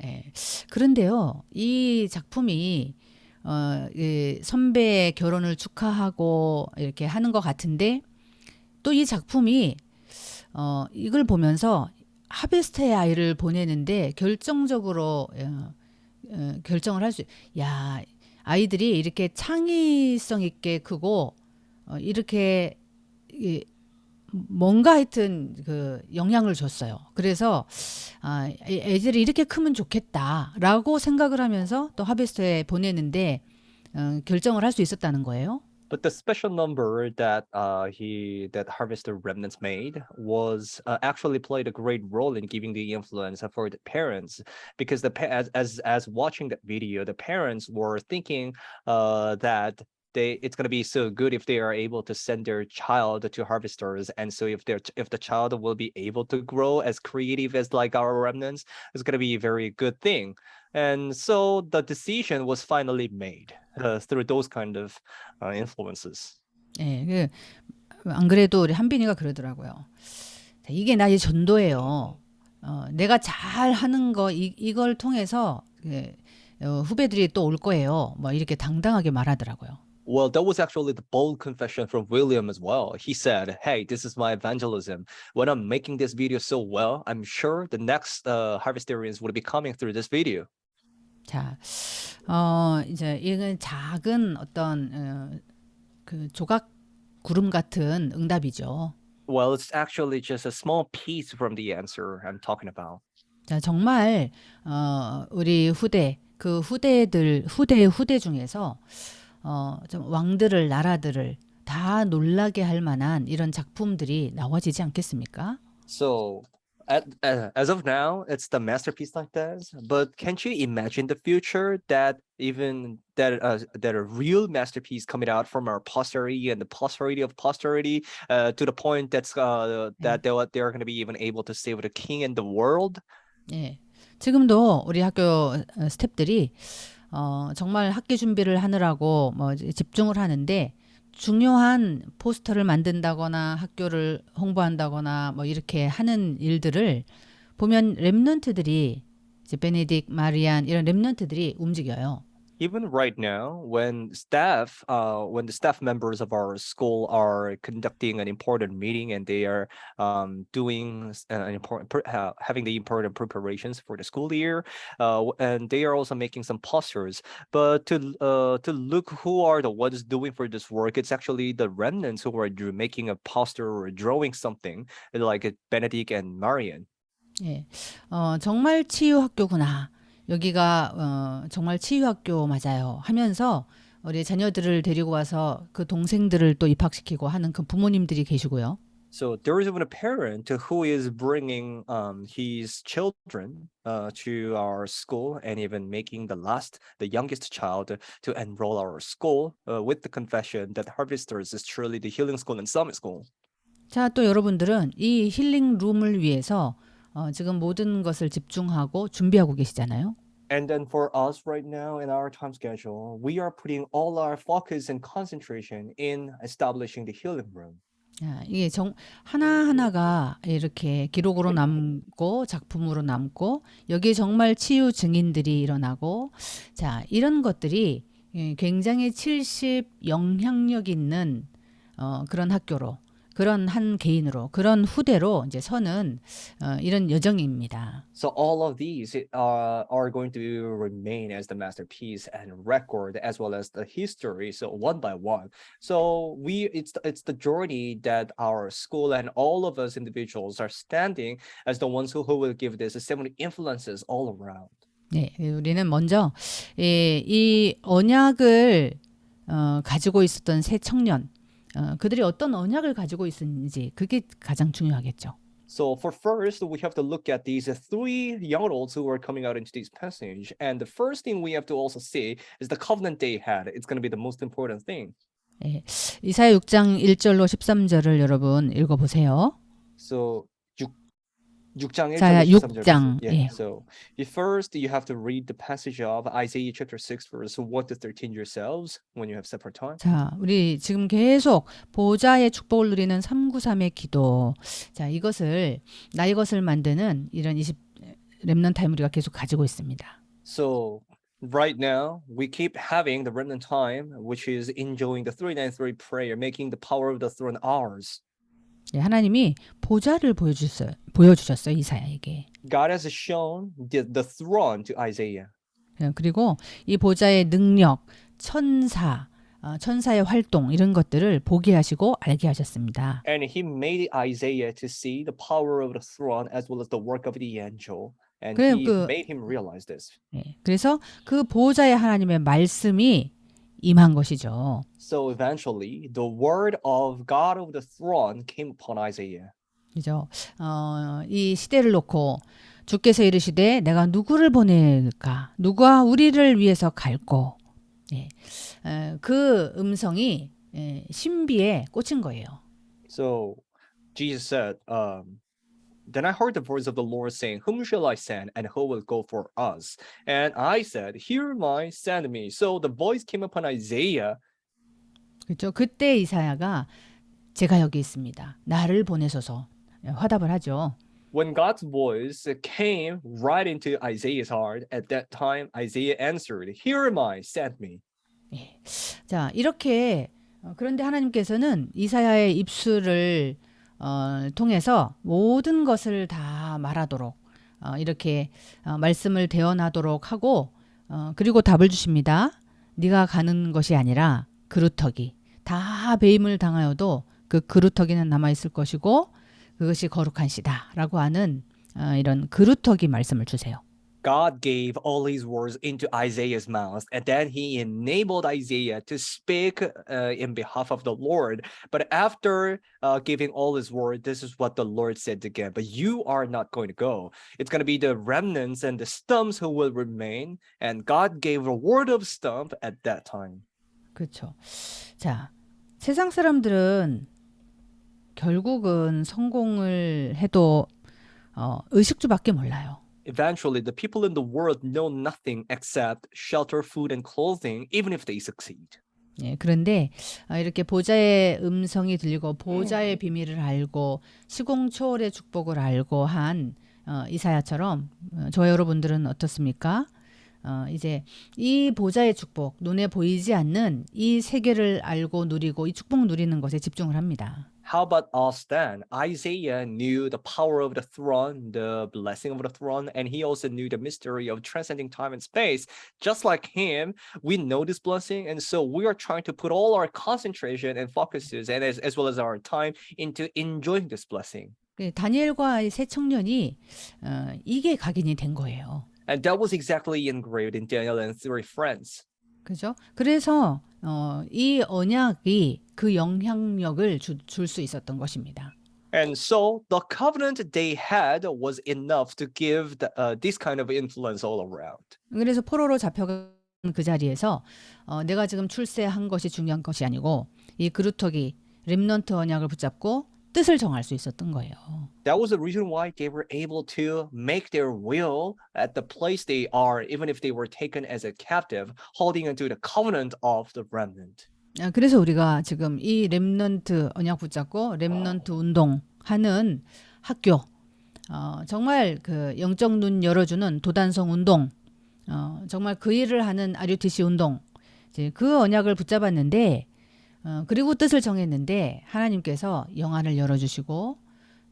예. 그런데요, 이 작품이 이 선배의 결혼을 축하하고 이렇게 하는 것 같은데 또 이 작품이 이걸 보면서 하베스트의 아이를 보내는데 결정적으로 결정을 할 수, 야, 아이들이 이렇게 창의성 있게 크고 이렇게 이, 뭔가 하여튼 그 영향을 줬어요. 그래서 애들이 이렇게 크면 좋겠다라고 생각을 하면서 또 하베스트에 보내는데 결정을 할 수 있었다는 거예요. But the special number that that Harvester Remnants made was actually played a great role in giving the influence for the parents, because as watching that video, the parents were thinking that it's gonna be so good if they are able to send their child to harvesters, and so if the child will be able to grow as creative as like our remnants, it's gonna be a very good thing. And so the decision was finally made through those kind of influences. 예, 안 그래도 우리 한빈이가 그러더라고요. 자, 이게 나의 전도예요. 내가 잘 하는 거 이걸 통해서 후배들이 또 올 거예요. 뭐 이렇게 당당하게 말하더라고요. Well, that was actually the bold confession from William as well. He said, hey, this is my evangelism. When I'm making this video so well, I'm sure the next Harvesterians would be coming through this video. 자, 이제 이건 작은 어떤 그 조각 구름 같은 응답이죠. Well, it's actually just a small piece from the answer I'm talking about. 자, 정말 우리 후대의 후대 중에서 좀 왕들을 나라들을 다 놀라게 할 만한 이런 작품들이 나와지지 않겠습니까? So, as of now, it's the masterpiece like this. But can't you imagine the future that a real masterpiece coming out from our posterity and the posterity of posterity, to the point that they're going to be even able to save the king and the world? 예. 지금도 우리 학교 스태프들이 정말 학기 준비를 하느라고 뭐 집중을 하는데 중요한 포스터를 만든다거나 학교를 홍보한다거나 뭐 이렇게 하는 일들을 보면 랩런트들이 이제 베네딕, 마리안 이런 랩런트들이 움직여요. Even right now, when the staff members of our school are conducting an important meeting and they are doing having the important preparations for the school year, and they are also making some posters. But to look who are the ones doing for this work, it's actually the remnants who are making a poster or drawing something like Benedict and Marian. 예. 정말 치유학교구나. 여기가 정말 치유학교 맞아요. 하면서 우리 자녀들을 데리고 와서 그 동생들을 또 입학시키고 하는 그 부모님들이 계시고요. So there is even a parent who is bringing his children to our school and even making the youngest child to enroll our school with the confession that Harvesters is truly the healing school and summit school. 자, 또 여러분들은 이 힐링 룸을 위해서 지금 모든 것을 집중하고 준비하고 계시잖아요. And then for us right now in our time schedule, we are putting all our focus and concentration in establishing the healing room. 이게 하나하나가 이렇게 기록으로 남고 작품으로 남고 여기에 정말 치유 증인들이 일어나고 자, 이런 것들이 굉장히 70 영향력 있는 그런 학교로 그런 한 개인으로 그런 후대로 이제 서는 이런 여정입니다. So all of these are going to remain as the masterpiece and record as well as the history. So one by one. So it's the journey that our school and all of us individuals are standing as the ones who will give this 70 influences all around. 네, 우리는 먼저 이 언약을 가지고 있었던 새 청년 그들이 어떤 언약을 가지고 있었는지 그게 가장 중요하겠죠. So for first, we have to look at these three young adults who are coming out into this passage. And the first thing we have to also see is the covenant they had. It's going to be the most important thing. 예, 이사야 6장 1절로 13절을 여러분 읽어보세요. So 6장 이사야 1절에서 13절. 6장. Yeah. 예. So first you have to read the passage of Isaiah chapter 6 verse 1 to 13 yourselves when you have separate time. 자, 우리 지금 계속 보좌의 축복을 누리는 393의 기도. 자, 이것을 나의 것을 만드는 이런 렘넌트 타임 우리가 계속 가지고 있습니다. So right now we keep having the remnant time, which is enjoying the 393 prayer, making the power of the throne ours. 예, 하나님이 보좌를 보여주셨어요, 이사야에게. God has shown the throne to Isaiah. 예, 그리고 이 보좌의 능력, 천사의 활동 이런 것들을 보게 하시고 알게 하셨습니다. And he made Isaiah to see the power of the throne as well as the work of the angel. And 그래, he made him realize this. 예, 그래서 그 보좌의 하나님의 말씀이 임한 것이죠. So eventually, the word of God of the throne came upon Isaiah. 그죠? 이 시대를 놓고 주께서 이르시되 내가 누구를 보낼까? 누가 우리를 위해서 갈고? 예, 그 음성이 신비에 꽂힌 거예요. So Jesus said, then I heard the voice of the Lord saying, whom shall I send and who will go for us? And I said, here am I, send me. So the voice came upon Isaiah. 그렇죠? 그때 이사야가 제가 여기 있습니다. 나를 보내소서 화답을 하죠. When God's voice came right into Isaiah's heart, at that time Isaiah answered, here am I, send me. 예. 자, 이렇게 그런데 하나님께서는 이사야의 입술을 통해서 모든 것을 다 말하도록 이렇게 말씀을 대언하도록 하고 그리고 답을 주십니다. 네가 가는 것이 아니라 그루터기. 다 배임을 당하여도 그 그루터기는 남아있을 것이고 그것이 거룩한 시다라고 하는 이런 그루터기 말씀을 주세요. God gave all his words into Isaiah's mouth, and then he enabled Isaiah to speak in behalf of the Lord. But after giving all his word, this is what the Lord said again. But you are not going to go. It's going to be the remnants and the stumps who will remain. And God gave a word of stump at that time. 그렇죠. 자, 세상 사람들은 결국은 성공을 해도 의식주밖에 몰라요. Eventually, the people in the world know nothing except shelter, food, and clothing, even if they succeed. 예, 그런데 이렇게 보좌의 음성이 들리고 보좌의 비밀을 알고 시공초월의 축복을 알고 한 이사야처럼 저와 여러분들은 어떻습니까? 이제 이 보좌의 축복, 눈에 보이지 않는 이 세계를 알고 누리고 이 축복 누리는 것에 집중을 합니다. How about us then? Isaiah knew the power of the throne, the blessing of the throne, and he also knew the mystery of transcending time and space. Just like him, we know this blessing, and so we are trying to put all our concentration and focuses, and as well as our time, into enjoying this blessing. 다니엘과 이 세 청년이 이게 각인이 된 거예요. And that was exactly engraved in Daniel and three friends. 그죠? 그래서 이 언약이 그 영향력을 줄 수 있었던 것입니다. And so the covenant they had was enough to give this kind of influence all around. 그래서 포로로 잡혀간 그 자리에서 내가 지금 출세한 것이 중요한 것이 아니고 이 그루터기 렘넌트 언약을 붙잡고 뜻을 정할 수 있었던 거예요. That was the reason why they were able to make their will at the place they are, even if they were taken as a captive, holding onto the covenant of the remnant. 그래서 우리가 지금 이 렘넌트 언약 붙잡고 렘넌트 운동하는 학교, 정말 그 영적 눈 열어주는 도단성 운동, 정말 그 일을 하는 RUTC 운동, 이제 그 언약을 붙잡았는데, 그리고 뜻을 정했는데 하나님께서 영안을 열어주시고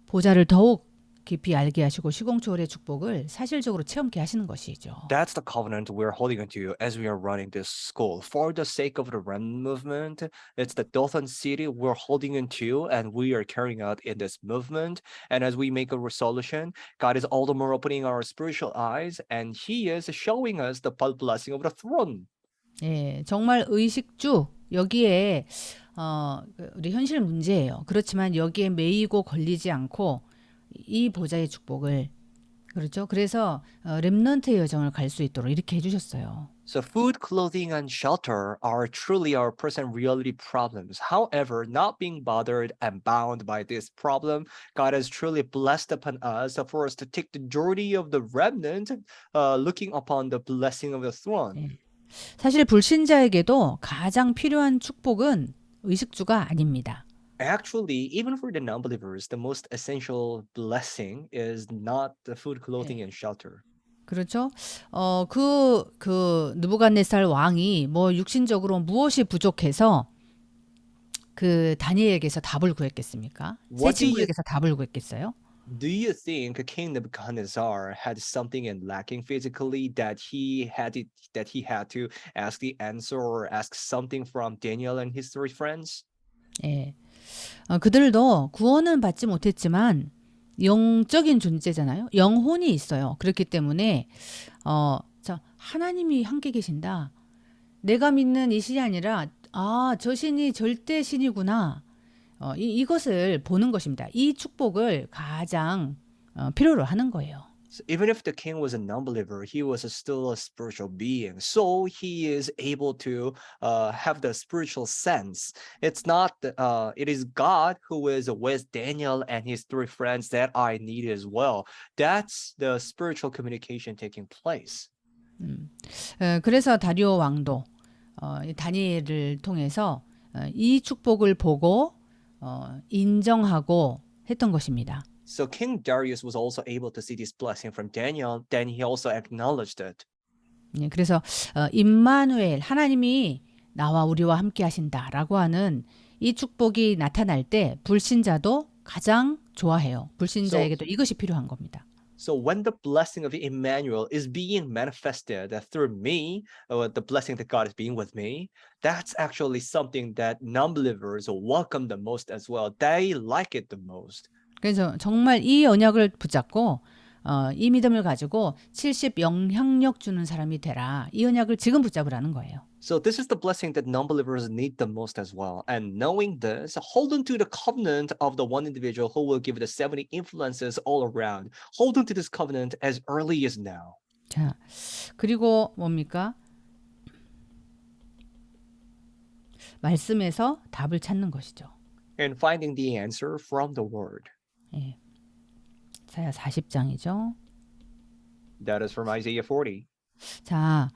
보좌를 더욱 깊이 알게 하시고 시공초월의 축복을 사실적으로 체험케 하시는 것이죠. That's the covenant we're holding onto as we are running this school. For the sake of the remnant movement, it's the Dothan city we're holding onto and we are carrying out in this movement. And as we make a resolution, God is all the more opening our spiritual eyes and He is showing us the blessing of the throne. 예, 정말 의식주 여기에 우리 현실 문제예요. 그렇지만 여기에 매이고 걸리지 않고 이 보좌의 축복을 그렇죠. 그래서 렘넌트의 여정을 갈 수 있도록 이렇게 해주셨어요. So food, clothing, and shelter are truly our present reality problems. However, not being bothered and bound by this problem, God has truly blessed upon us for us to take the journey of the remnant, looking upon the blessing of the throne. 예. 사실 불신자에게도 가장 필요한 축복은 의식주가 아닙니다. Actually, even for the non-believers, the most essential blessing is not the food, clothing, and shelter. 그렇죠? 그 느부갓네살 왕이 뭐 육신적으로 무엇이 부족해서 그 다니엘에게서 답을 구했겠습니까? 새 What do you 친구에게서 답을 구했겠어요? Do you think King Nebuchadnezzar had something in lacking physically that he had to ask the answer or ask something from Daniel and his three friends? 예. 그들도 구원은 받지 못했지만 영적인 존재잖아요. 영혼이 있어요. 그렇기 때문에 하나님이 함께 계신다. 내가 믿는 이 신이 아니라 저 신이 절대 신이구나. 이것을 보는 것입니다. 이 축복을 가장 필요로 하는 거예요. So even if the king was a non-believer, he was still a spiritual being. So he is able to have the spiritual sense. It is God who is with Daniel and his three friends that I need as well. That's the spiritual communication taking place. 그래서 다리오 왕도 이 다니엘을 통해서 이 축복을 보고 인정하고 했던 것입니다. So King Darius was also able to see this blessing from Daniel. Then he also acknowledged it. 예, 그래서 임마누엘 하나님이 나와 우리와 함께 하신다라고 하는 이 축복이 나타날 때 불신자도 가장 좋아해요. 불신자에게도 이것이 필요한 겁니다. So when the blessing of Emmanuel is being manifested through me, the blessing that God is being with me, that's actually something that non-believers welcome the most as well. They like it the most. 그래서 정말 이 언약을 붙잡고 이 믿음을 가지고 70 영향력 주는 사람이 되라. 이 언약을 지금 붙잡으라는 거예요. So this is the blessing that non-believers need the most as well. And knowing this, hold on to the covenant of the one individual who will give the 70 influences all around. Hold on to this covenant as early as now. 자, 그리고 뭡니까? 말씀에서 답을 찾는 것이죠. And finding the answer from the word. 예. 이사야 40장이죠. That is from Isaiah 40. 자,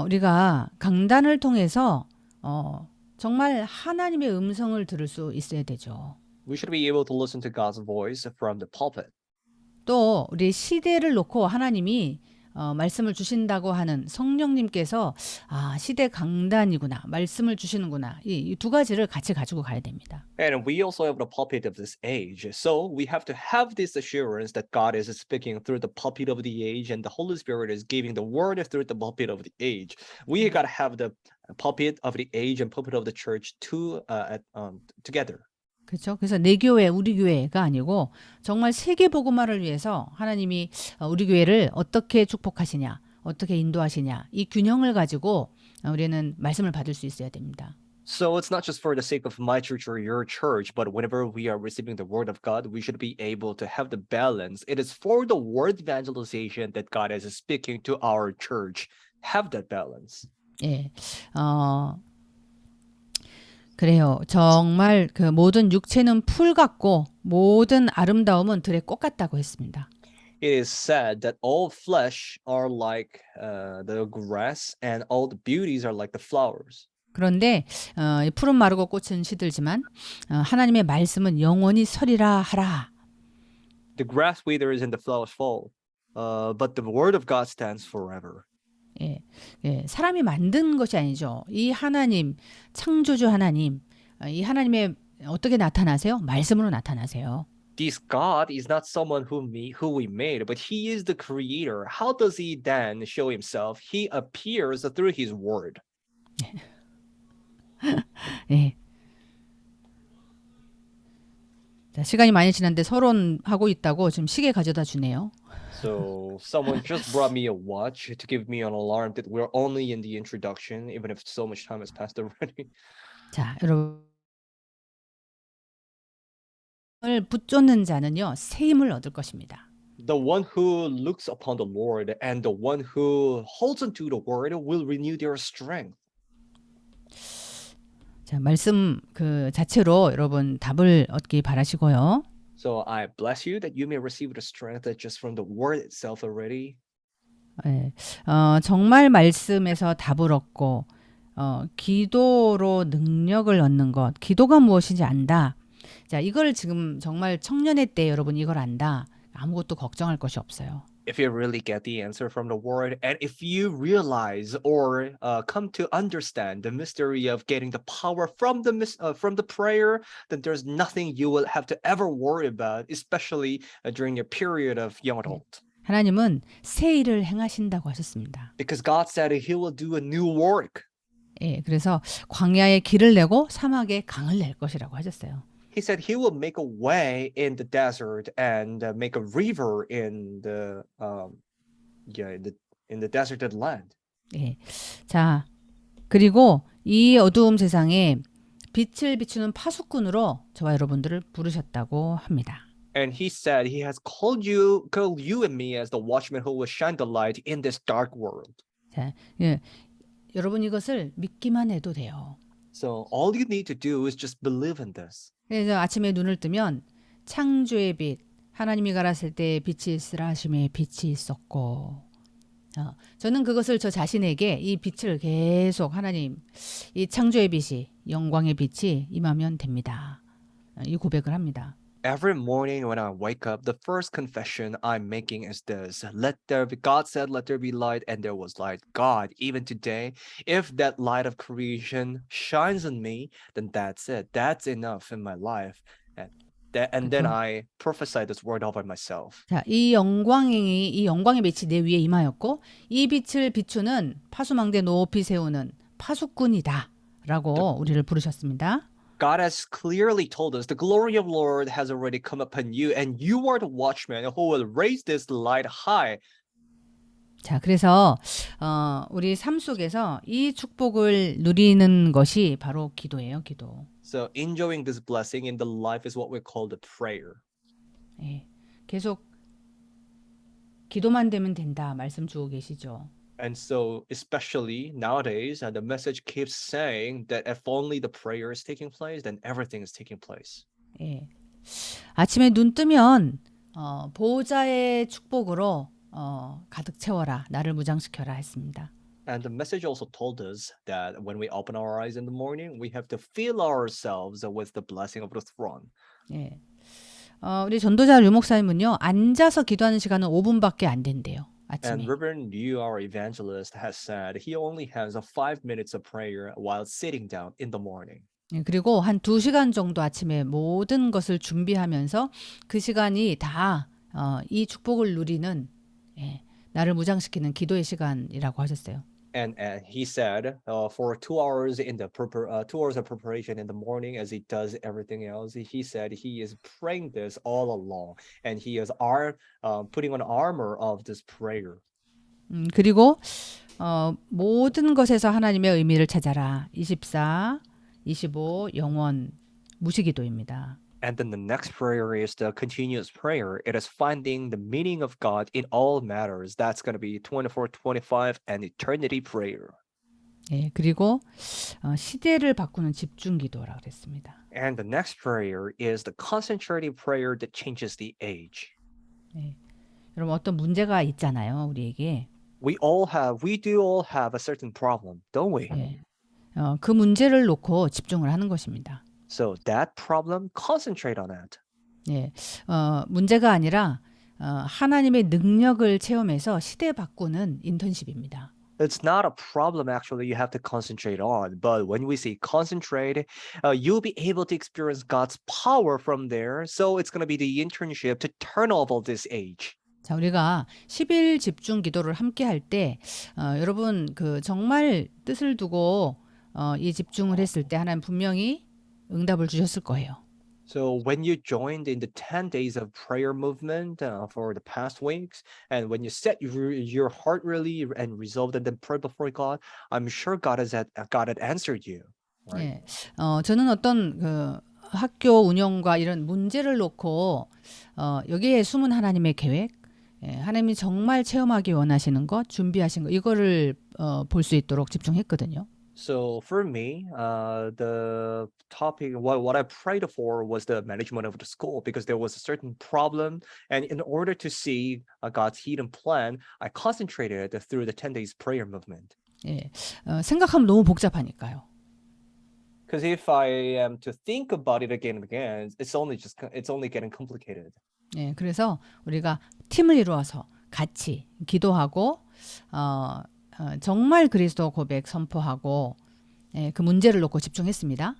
우리가 강단을 통해서 정말 하나님의 음성을 들을 수 있어야 되죠. We should be able to listen to God's voice from the pulpit. 또 우리 시대를 놓고 하나님이 말씀을 주신다고 하는 성령님께서 시대 강단이구나 말씀을 주시는구나 이 두 가지를 같이 가지고 가야 됩니다. And we also have the pulpit of this age. So we have to have this assurance that God is speaking through the pulpit of the age and the Holy Spirit is giving the word through the pulpit of the age. We got to have the pulpit of the age and pulpit of the church together. 그렇죠. 그래서 내 교회, 우리 교회가 아니고 정말 세계 복음화를 위해서 하나님이 우리 교회를 어떻게 축복하시냐, 어떻게 인도하시냐 이 균형을 가지고 우리는 말씀을 받을 수 있어야 됩니다. So it's not just for the sake of my church or your church, but whenever we are receiving the word of God, we should be able to have the balance. It is for the word evangelization that God is speaking to our church. Have that balance. 예, 그래요. 정말 그 모든 육체는 풀 같고 모든 아름다움은 들의 꽃 같다고 했습니다. It is said that all flesh are like the grass and all the beauties are like the flowers. 그런데 이 풀은 마르고 꽃은 시들지만 하나님의 말씀은 영원히 서리라 하라. The grass withers and the flowers fall, but the word of God stands forever. 예, 사람이 만든 것이 아니죠. 이 하나님, 창조주 하나님, 이 하나님의 어떻게 나타나세요? 말씀으로 나타나세요. This God is not someone who we made, but He is the Creator. How does He then show Himself? He appears through His word. 예. 자, 시간이 많이 지났는데 서론하고 있다고 지금 시계 가져다 주네요. So someone just brought me a watch to give me an alarm that we're only in the introduction, even if so much time has passed already. 자, 여러분 붙쫓는 자는요 새 힘을 얻을 것입니다. The one who looks upon the Lord and the one who holds onto the word will renew their strength. 자, 말씀 그 자체로 여러분 답을 얻기 바라시고요. So I bless you that you may receive the strength that just from the word itself already. 예, 정말 말씀에서 답을 얻고 기도로 능력을 얻는 것, 기도가 무엇인지 안다. 자, 이걸 지금 정말 청년의 때 여러분 이걸 안다. 아무것도 걱정할 것이 없어요. If you really get the answer from the word, and if you realize or come to understand the mystery of getting the power from the prayer, then there's nothing you will have to ever worry about, especially during your period of young adult. 하나님은 새 일을 행하신다고 하셨습니다. Because God said He will do a new work. 예, 그래서 광야에 길을 내고 사막에 강을 낼 것이라고 하셨어요. He said He will make a way in the desert and make a river in the in the deserted land. 예, 자, 그리고 이 어두움 세상에 빛을 비추는 파수꾼으로 저와 여러분들을 부르셨다고 합니다. And He said He has called you and me as the watchmen who will shine the light in this dark world. 자, 예, 여러분 이것을 믿기만 해도 돼요. So all you need to do is just believe in this. 그래서 아침에 눈을 뜨면 창조의 빛, 하나님이 가라사대 때 빛이 있으라 하심에 빛이 있었고, 저는 그것을 저 자신에게 이 빛을 계속 하나님, 이 창조의 빛이, 영광의 빛이 임하면 됩니다. 이 고백을 합니다. Every morning when I wake up, the first confession I'm making is this: God said, let there be light, and there was light. God, even today, if that light of creation shines on me, then that's it. That's enough in my life. And then I prophesy this word over myself. 자, 이 영광의 빛이 내 위에 임하였고, 이 빛을 비추는 파수망대 높이 세우는 파수꾼이다라고 우리를 부르셨습니다. God has clearly told us the glory of Lord has already come upon you, and you are the watchman who will raise this light high. 자, 그래서 우리 삶 속에서 이 축복을 누리는 것이 바로 기도예요, 기도. So enjoying this blessing in the life is what we call the prayer. 예, 계속 기도만 되면 된다 말씀 주고 계시죠. And so, especially nowadays, the message keeps saying that if only the prayer is taking place, then everything is taking place. 예, 아침에 눈 뜨면 보호자의 축복으로 가득 채워라, 나를 무장시켜라 했습니다. And the message also told us that when we open our eyes in the morning, we have to fill ourselves with the blessing of the throne. 예, 우리 전도자 류 목사님은요, 앉아서 기도하는 시간은 5분밖에 안 된대요. 아침에. And Reverend Yu, our evangelist, has said he only has 5 minutes of prayer while sitting down in the morning. 예, 그리고 한 2시간 정도 아침에 모든 것을 준비하면서 그 시간이 다 이 축복을 누리는, 예, 나를 무장시키는 기도의 시간이라고 하셨어요. And he said for 2 hours in the 2 hours of preparation in the morning, as he does everything else, he said he is praying this all along, and he is putting on armor of this prayer. 그리고 모든 것에서 하나님의 의미를 찾아라. 24, 25 영원 무시기도입니다. And then the next prayer is the continuous prayer. It is finding the meaning of God in all matters. That's going to be 24, 25, and eternity prayer. 예, 그리고 시대를 바꾸는 집중기도라고 그랬습니다. And the next prayer is the concentrated prayer that changes the age. 예, 여러분 어떤 문제가 있잖아요, 우리에게. We do all have a certain problem, don't we? 예, 그 문제를 놓고 집중을 하는 것입니다. So that problem, concentrate on it. 예, 문제가 아니라 하나님의 능력을 체험해서 시대 바꾸는 인턴십입니다. It's not a problem actually you have to concentrate on, but when we say concentrate, you'll be able to experience God's power from there. So it's going to be the internship to turn over this age. 자, 우리가 10일 집중 기도를 함께 할 때 여러분 그 정말 뜻을 두고 이 집중을 했을 때 하나님 분명히 응답을 주셨을 거예요. So when you joined in the 10 days of prayer movement for the past weeks, and when you set your heart really and resolved and then pray before God, I'm sure God had answered you. Right? 예, 저는 어떤 그 학교 운영과 이런 문제를 놓고 여기에 숨은 하나님의 계획, 하나님이 정말 체험하기 원하시는 것, 준비하신 것 이거를 볼 수 있도록 집중했거든요. So for me, the topic, what I prayed for was the management of the school because there was a certain problem. And in order to see God's hidden plan, I concentrated through the 10 days prayer movement. 예, 생각하면 너무 복잡하니까요. Because if I am to think about it again and again, it's only getting complicated. 예, 그래서 우리가 팀을 이루어서 같이 기도하고 정말 그리스도 고백 선포하고 그 문제를 놓고 집중했습니다.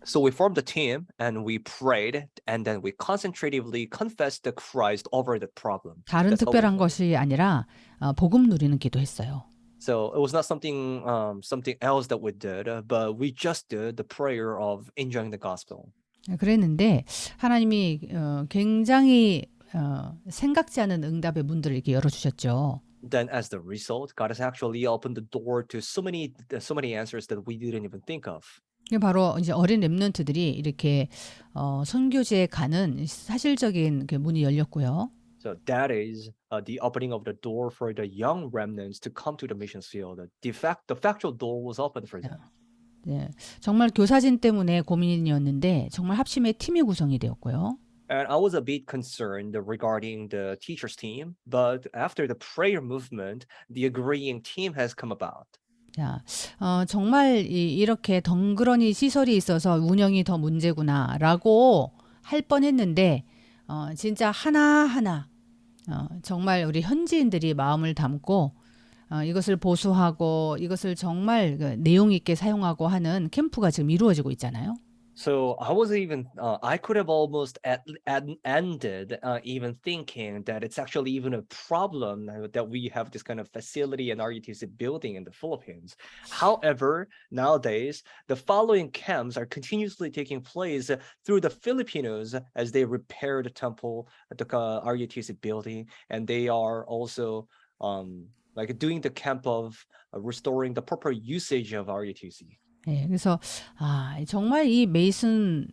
So we formed a team and we prayed and then we concentratively confessed the Christ over the problem. 다른 That's how we 특별한 did it. 것이 아니라 복음 누리는 기도했어요. So it was not something else that we did, but we just did the prayer of enjoying the gospel. 그랬는데 하나님이 굉장히 생각지 않은 응답의 문들을 이렇게 열어주셨죠. Then as the result, God has actually opened the door to so many answers that we didn't even think of. 이게 바로 이제 어린 랩런트들이 이렇게 선교지에 가는 사실적인 그 문이 열렸고요. So that is the opening of the door for the young remnants to come to the mission field. The factual door was opened for them. 네, 정말 교사진 때문에 고민이었는데 정말 합심의 팀이 구성이 되었고요. And I was a bit concerned regarding the teachers team, but after the prayer movement, the agreeing team has come about. 자, 정말 이렇게 덩그러니 시설이 있어서 운영이 더 문제구나라고 할 뻔했는데 진짜 하나하나 정말 우리 현지인들이 마음을 담고 이것을 보수하고 이것을 정말 내용 있게 사용하고 하는 캠프가 지금 이루어지고 있잖아요. So I was even I could have almost ended even thinking that it's actually even a problem that we have this kind of facility and RUTC building in the Philippines. However, nowadays the following camps are continuously taking place through the Filipinos as they repair the temple, the RUTC building, and they are also like doing the camp of restoring the proper usage of RUTC. 예, 그래서 정말 이 메이슨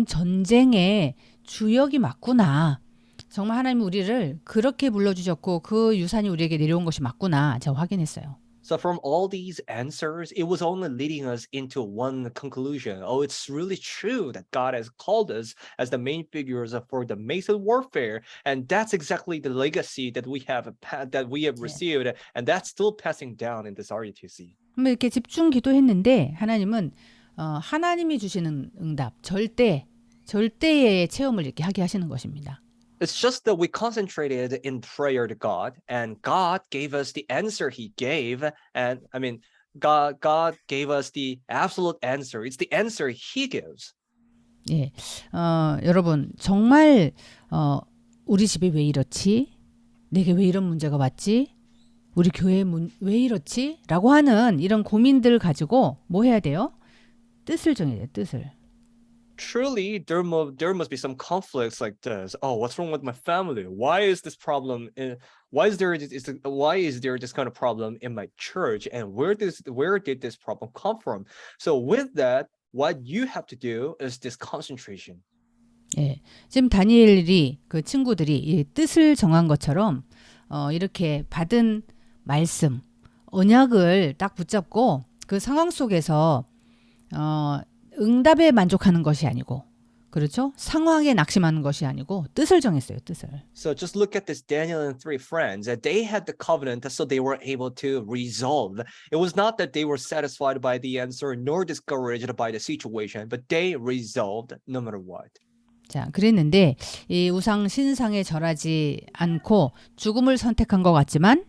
전쟁의 주역이 맞구나. 정말 하나님이 우리를 그렇게 불러주셨고 그 유산이 우리에게 내려온 것이 맞구나. 제가 확인했어요. So from all these answers, it was only leading us into one conclusion. Oh, it's really true that God has called us as the main figures for the Mason warfare, and that's exactly the legacy that we have received, and that's still passing down in this RUTC. 이렇게 집중 기도했는데 하나님은 하나님이 주시는 응답, 절대의 체험을 이렇게 하게 하시는 것입니다. It's just that we concentrated in prayer to God, and God gave us the answer He gave, and I mean, God gave us the absolute answer. It's the answer He gives. 예, 여러분 정말 우리 집이 왜 이렇지? 내게 왜 이런 문제가 왔지? 우리 교회 왜 이렇지? 라고 하는 이런 고민들 가지고 뭐 해야 돼요? 뜻을 정해야 돼요. 뜻을. Truly, there must be some conflicts like this. Oh, what's wrong with my family? Why is this problem? Why is there this kind of problem in my church? And where did this problem come from? So with that, what you have to do is this concentration. 예, 지금 다니엘이 그 친구들이 이 뜻을 정한 것처럼 이렇게 받은 말씀, 언약을 딱 붙잡고 그 상황 속에서 응답에 만족하는 것이 아니고, 그렇죠? 상황에 낙심하는 것이 아니고 뜻을 정했어요. 뜻을. So just look at this Daniel and three friends. They had the covenant, so they were able to resolve. It was not that they were satisfied by the answer nor discouraged by the situation, but they resolved no matter what. 자, 그랬는데 이 우상 신상에 절하지 않고 죽음을 선택한 것 같지만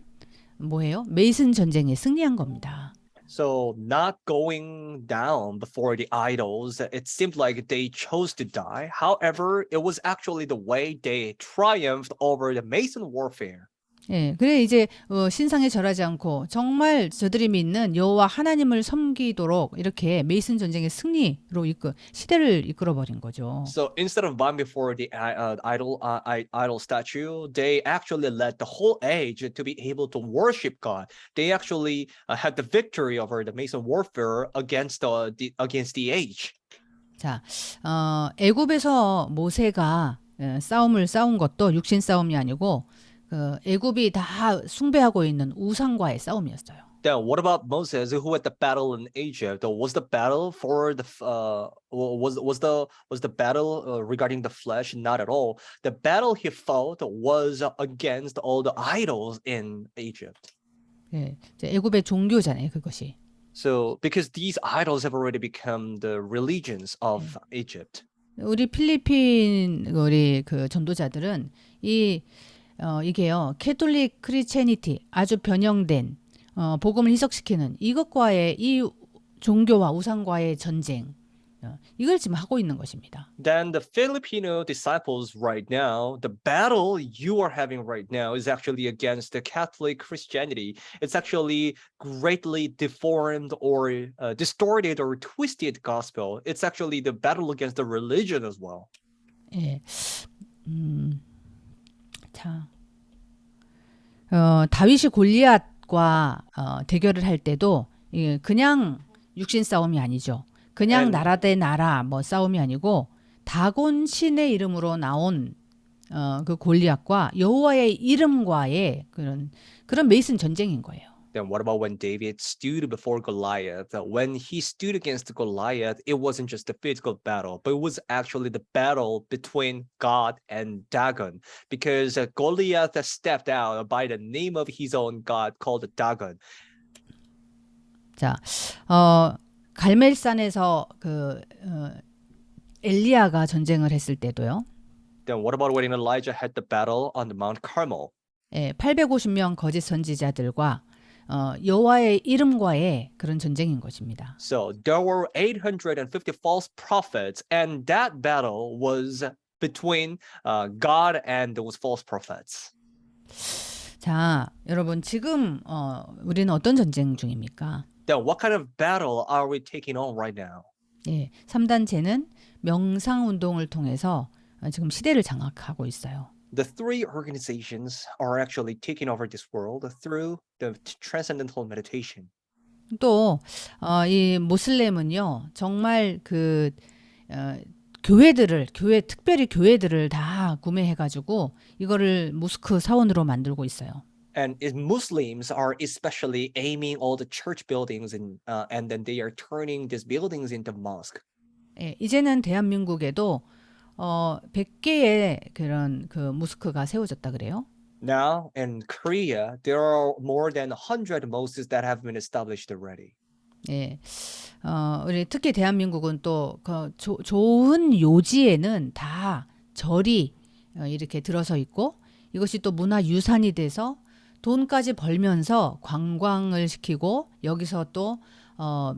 뭐예요? 메이슨 전쟁에 승리한 겁니다. So not going down before the idols, it seemed like they chose to die. However, it was actually the way they triumphed over the Mason warfare. 예, 그래 이제 신상에 절하지 않고 정말 저들이 믿는 여호와 하나님을 섬기도록 이렇게 메이슨 전쟁의 승리로 시대를 이끌어 버린 거죠. So instead of bowing before the idol statue, they actually led the whole age to be able to worship God. They actually had the victory over the Mason warfare against the age. 자, 애굽에서 모세가 싸움을 싸운 것도 육신 싸움이 아니고 그 애굽이 다 숭배하고 있는 우상과의 싸움이었어요. Then what about Moses who had the battle in Egypt? Was the battle for was the battle regarding the flesh? Not at all. The battle he fought was against all the idols in Egypt. 예, 이제 애굽의 종교잖아요, 그것이. So because these idols have already become the religions of Egypt. 우리 필리핀 우리 그 전도자들은 이게요 캐톨릭 크리스체니티 아주 변형된 복음을 희석시키는 이것과의 이 종교와 우상과의 전쟁 이걸 지금 하고 있는 것입니다. Then the Filipino disciples right now, the battle you are having right now is actually against the Catholic Christianity. It's actually greatly deformed or distorted or twisted gospel. It's actually the battle against the religion as well. 예, 자, 다윗이 골리앗과 대결을 할 때도 그냥 육신 싸움이 아니죠. 그냥 나라 대 나라 뭐 싸움이 아니고 다곤 신의 이름으로 나온 그 골리앗과 여호와의 이름과의 그런 메이슨 전쟁인 거예요. Then what about when David stood before Goliath? When he stood against Goliath, it wasn't just a physical battle, but it was actually the battle between God and Dagon. Because Goliath stepped out by the name of his own God called Dagon. 자, 갈멜산에서 엘리야가 전쟁을 했을 때도요. Then what about when Elijah had the battle on the Mount Carmel? 850명 거짓 선지자들과 여호와의 이름과의 그런 전쟁인 것입니다. So there were 850 false prophets, and that battle was between God and those false prophets. 자, 여러분 지금 우리는 어떤 전쟁 중입니까? Then what kind of battle are we taking on right now? 3단체는 명상 운동을 통해서 지금 시대를 장악하고 있어요. The three organizations are actually taking over this world through the transcendental meditation. 또 이 모슬렘은요 정말 특별히 교회들을 다 구매해가지고 이거를 모스크 사원으로 만들고 있어요. And Muslims are especially aiming all the church buildings and then they are turning these buildings into mosque. 이제는 대한민국에도 100개의 그런 모스크가 세워졌다 그래요. Now in Korea, there are more than 100 mosques that have been established already. 우리 특히 대한민국은 또 좋은 요지에는 다 절이 이렇게 들어서 있고 이것이 또 문화유산이 돼서 돈까지 벌면서 관광을 시키고 여기서 또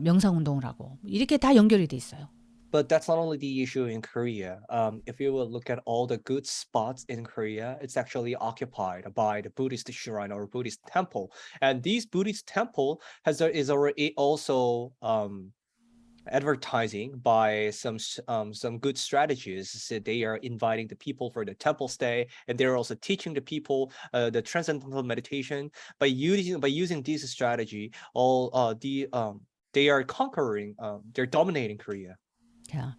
명상운동을 하고 이렇게 다 연결이 돼 있어요. But that's not only the issue in Korea. If you will look at all the good spots in Korea, it's actually occupied by the Buddhist shrine or Buddhist temple. And these Buddhist temple is already also advertising by some good strategies. So they are inviting the people for the temple stay, and they're also teaching the people the transcendental meditation by using this strategy. They are conquering. They're dominating Korea. 자,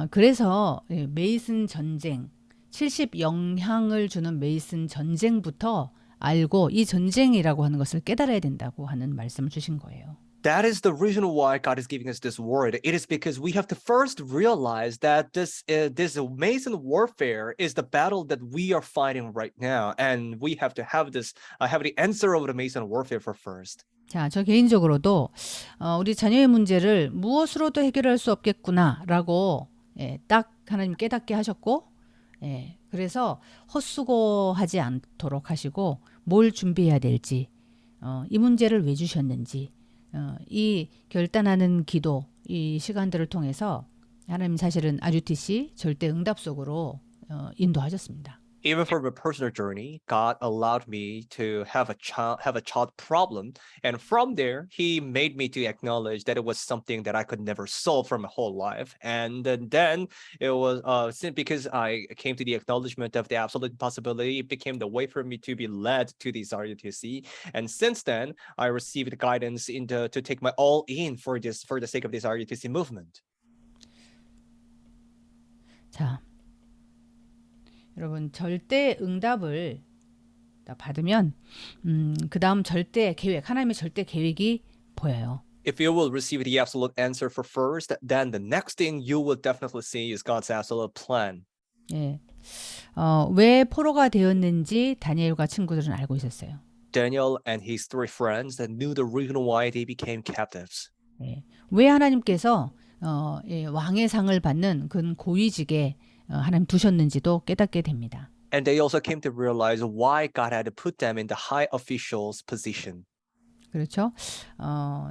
그래서 메이슨 전쟁, 70 영향을 주는 메이슨 전쟁부터 알고 이 전쟁이라고 하는 것을 깨달아야 된다고 하는 말씀을 주신 거예요. That is the reason why God is giving us this word. It is because we have to first realize that this Mason warfare is the battle that we are fighting right now, and we have to have the answer of the Mason warfare for first. 자, 저 개인적으로도 우리 자녀의 문제를 무엇으로도 해결할 수 없겠구나라고 딱 하나님 깨닫게 하셨고, 그래서 헛수고하지 않도록 하시고 뭘 준비해야 될지, 이 문제를 왜 주셨는지, 이 결단하는 기도, 이 시간들을 통해서 하나님 사실은 RUTC 절대 응답 속으로 인도하셨습니다. Even for my personal journey, God allowed me to have a child problem, and from there, He made me to acknowledge that it was something that I could never solve for my whole life. And then it was because I came to the acknowledgement of the absolute possibility, it became the way for me to be led to this RUTC. And since then, I received guidance to take my all in for the sake of this RUTC movement. 자. 여러분 절대 응답을 딱 받으면 그 다음 절대 계획, 하나님의 절대 계획이 보여요. If you will receive the absolute answer for first, then the next thing you will definitely see is God's absolute plan. 예. 왜 포로가 되었는지 다니엘과 친구들은 알고 있었어요. Daniel and his three friends that knew the reason why they became captives. 예. 왜 하나님께서 예, 왕의 상을 받는 그 고위직에 하나님 두셨는지도 깨닫게 됩니다. And they also came to realize why God had put them in the high officials position. 그렇죠?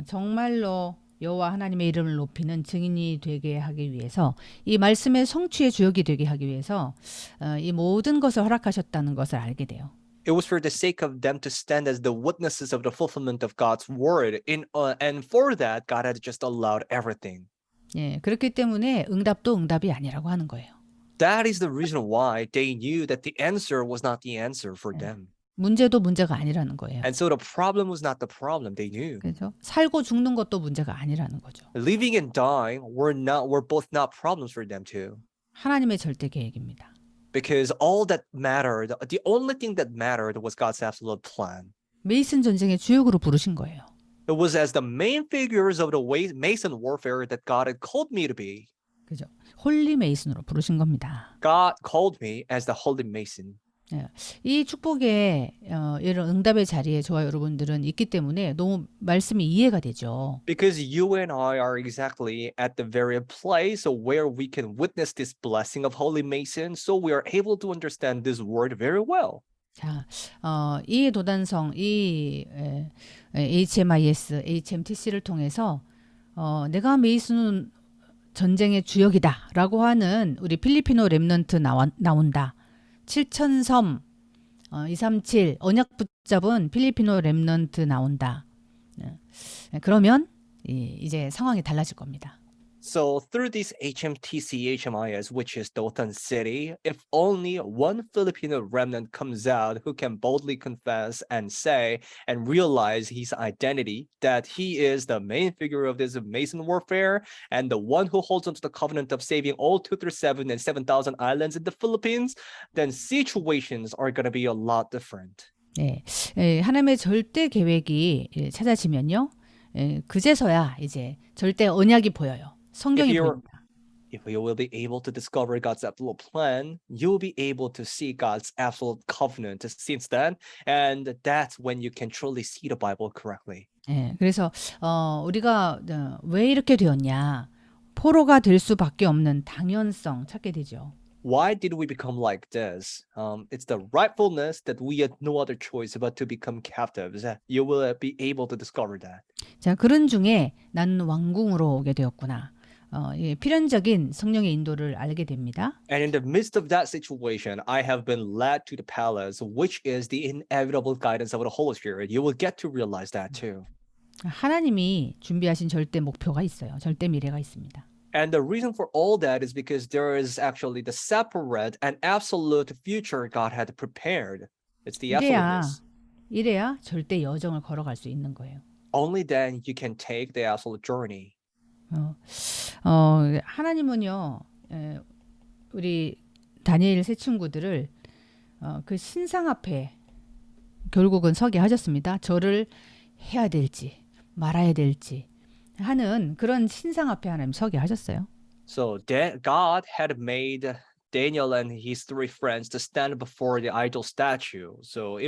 정말로 여호와 하나님의 이름을 높이는 증인이 되게 하기 위해서 이 말씀의 성취의 주역이 되게 하기 위해서 이 모든 것을 허락하셨다는 것을 알게 돼요. It was for the sake of them to stand as the witnesses of the fulfillment of God's word. And for that, God had just allowed everything. 예, 그렇기 때문에 응답도 응답이 아니라고 하는 거예요. That is the reason why they knew that the answer was not the answer for them. 문제도 문제가 아니라는 거예요. And so the problem was not the problem, they knew. 그렇죠? 살고 죽는 것도 문제가 아니라는 거죠. Living and dying were both not problems for them too. 하나님의 절대 계획입니다. Because all that mattered, the only thing that mattered was God's absolute plan. 메이슨 전쟁의 주역으로 부르신 거예요. It was as the main figures of the Mason warfare that God had called me to be. 그죠? 홀리 메이슨으로 부르신 겁니다. God called me as the Holy Mason. 예. 이 축복의 이런 응답의 자리에 저와 여러분들은 있기 때문에 너무 말씀이 이해가 되죠. Because you and I are exactly at the very place where we can witness this blessing of Holy Mason, so we are able to understand this word very well. 자, 이 도단성, 이 HMIS, HMTC를 통해서 내가 메이슨 전쟁의 주역이다라고 하는 우리 필리피노 렘넌트 나온다. 7,000섬 237 언약 붙잡은 필리피노 렘넌트 나온다. 그러면 이제 상황이 달라질 겁니다. So through this HMTC, HMIS, which is Dothan City, if only one Filipino remnant comes out who can boldly confess and say and realize his identity, that he is the main figure of this Mason warfare and the one who holds onto the covenant of saving all 237 and 7,000 islands in the Philippines, then situations are going to be a lot different. 네, 하나님의 절대 계획이 찾아지면요, 그제서야 이제 절대 언약이 보여요. 성경이 보입니다. If you will be able to discover God's absolute plan, you will be able to see God's absolute covenant since then, and that's when you can truly see the Bible correctly. 예, 그래서 우리가 왜 이렇게 되었냐, 포로가 될 수밖에 없는 당연성 찾게 되죠. Why did we become like this? It's the rightfulness that we had no other choice but to become captives. You will be able to discover that. 자, 그런 중에 나는 왕궁으로 오게 되었구나. 필연적인 성령의 인도를 알게 됩니다. And in the midst of that situation, I have been led to the palace, which is the inevitable guidance of the Holy Spirit. You will get to realize that too. 하나님이 준비하신 절대 목표가 있어요. 절대 미래가 있습니다. And the reason for all that is because there is actually the separate and absolute future God had prepared. It's the absoluteness. 이래야 절대 여정을 걸어갈 수 있는 거예요. Only then you can take the absolute journey. 하나님은요, 우리 다니엘 세 친구들을 그 신상 앞에 결국은 서게 하셨습니다. 절을 해야 될지 말아야 될지 하는 그런 신상 앞에 하나님 서게 하셨어요. So God had made Daniel and his three friends to stand before the idol statue. So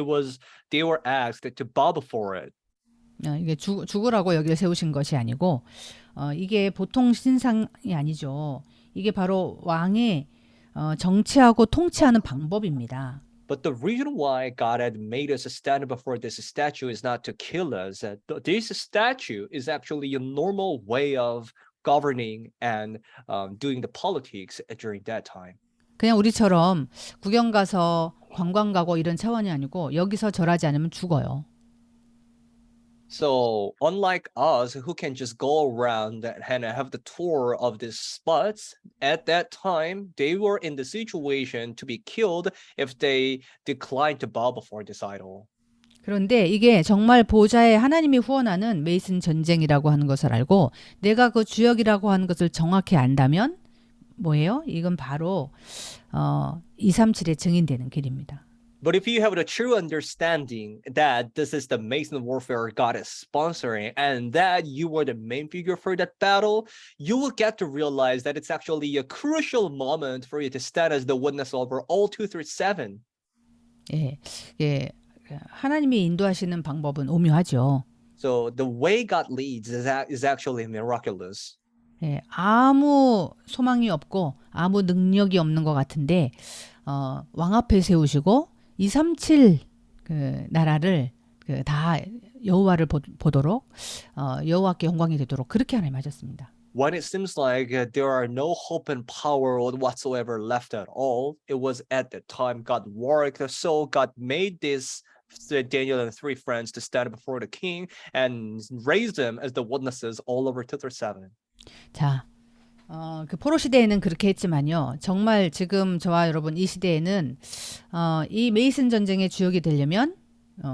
they were asked to bow before it. 이게 죽으라고 여기를 세우신 것이 아니고 이게 보통 신상이 아니죠. 이게 바로 왕의 정치하고 통치하는 방법입니다. But the reason why God had made us stand before this statue is not to kill us. This statue is actually a normal way of governing and doing the politics during that time. 그냥 우리처럼 구경 가서 관광 가고 이런 차원이 아니고 여기서 절하지 않으면 죽어요. So unlike us who can just go around and have the tour of these spots, at that time they were in the situation to be killed if they declined to bow before this idol. 그런데 이게 정말 보좌에 하나님이 후원하는 메이슨 전쟁이라고 하는 것을 알고 내가 그 주역이라고 하는 것을 정확히 안다면 뭐예요? 이건 바로 237에 증인되는 길입니다. But if you have the true understanding that this is the Mason warfare God is sponsoring and that you were the main figure for that battle, you will get to realize that it's actually a crucial moment for you to stand as the witness over all 237. 예, 예, 하나님이 인도하시는 방법은 오묘하죠. So the way God leads is actually miraculous. 예, 아무 소망이 없고 아무 능력이 없는 것 같은데 왕 앞에 세우시고 237 그 나라를 다 여호와를 보도록 여호와께 영광이 되도록 그렇게 하나님 하셨습니다. When it seems like there are no hope and power whatsoever left at all, it was at that time God worked. So God made this Daniel and three friends to stand before the king and raise them as the witnesses all over 237. 자, 그 포로 시대에는 그렇게 했지만요. 정말 지금 저와 여러분 이 시대에는 이 메이슨 전쟁의 주역이 되려면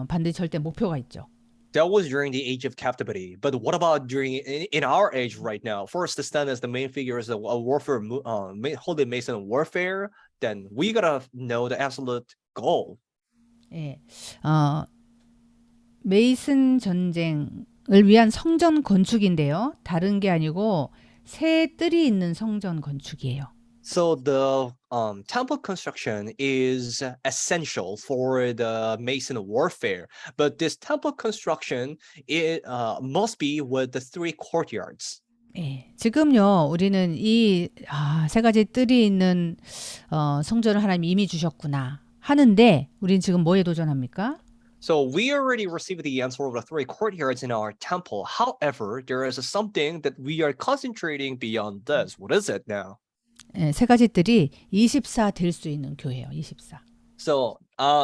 반드시 절대 목표가 있죠. That was during the age of captivity. But what about in our age right now? First to stand as the main figures of warfare, Holy Mason warfare, then we gotta know the absolute goal. 예, 메이슨 전쟁을 위한 성전 건축인데요. 다른 게 아니고 새 뜰이 있는 성전 건축이에요. So the temple construction is essential for the Mason warfare, but this temple construction must be with the three courtyards. 예, 지금요 우리는 이 세 가지 뜰이 있는 성전을 하나님이 이미 주셨구나 하는데 우리는 지금 뭐에 도전합니까? So we already received the answer of the three courtyards in our temple. However, there is something that we are concentrating beyond this. What is it now? 예, 세 가지 뜰이 24 될 수 있는 교회예요. 24. So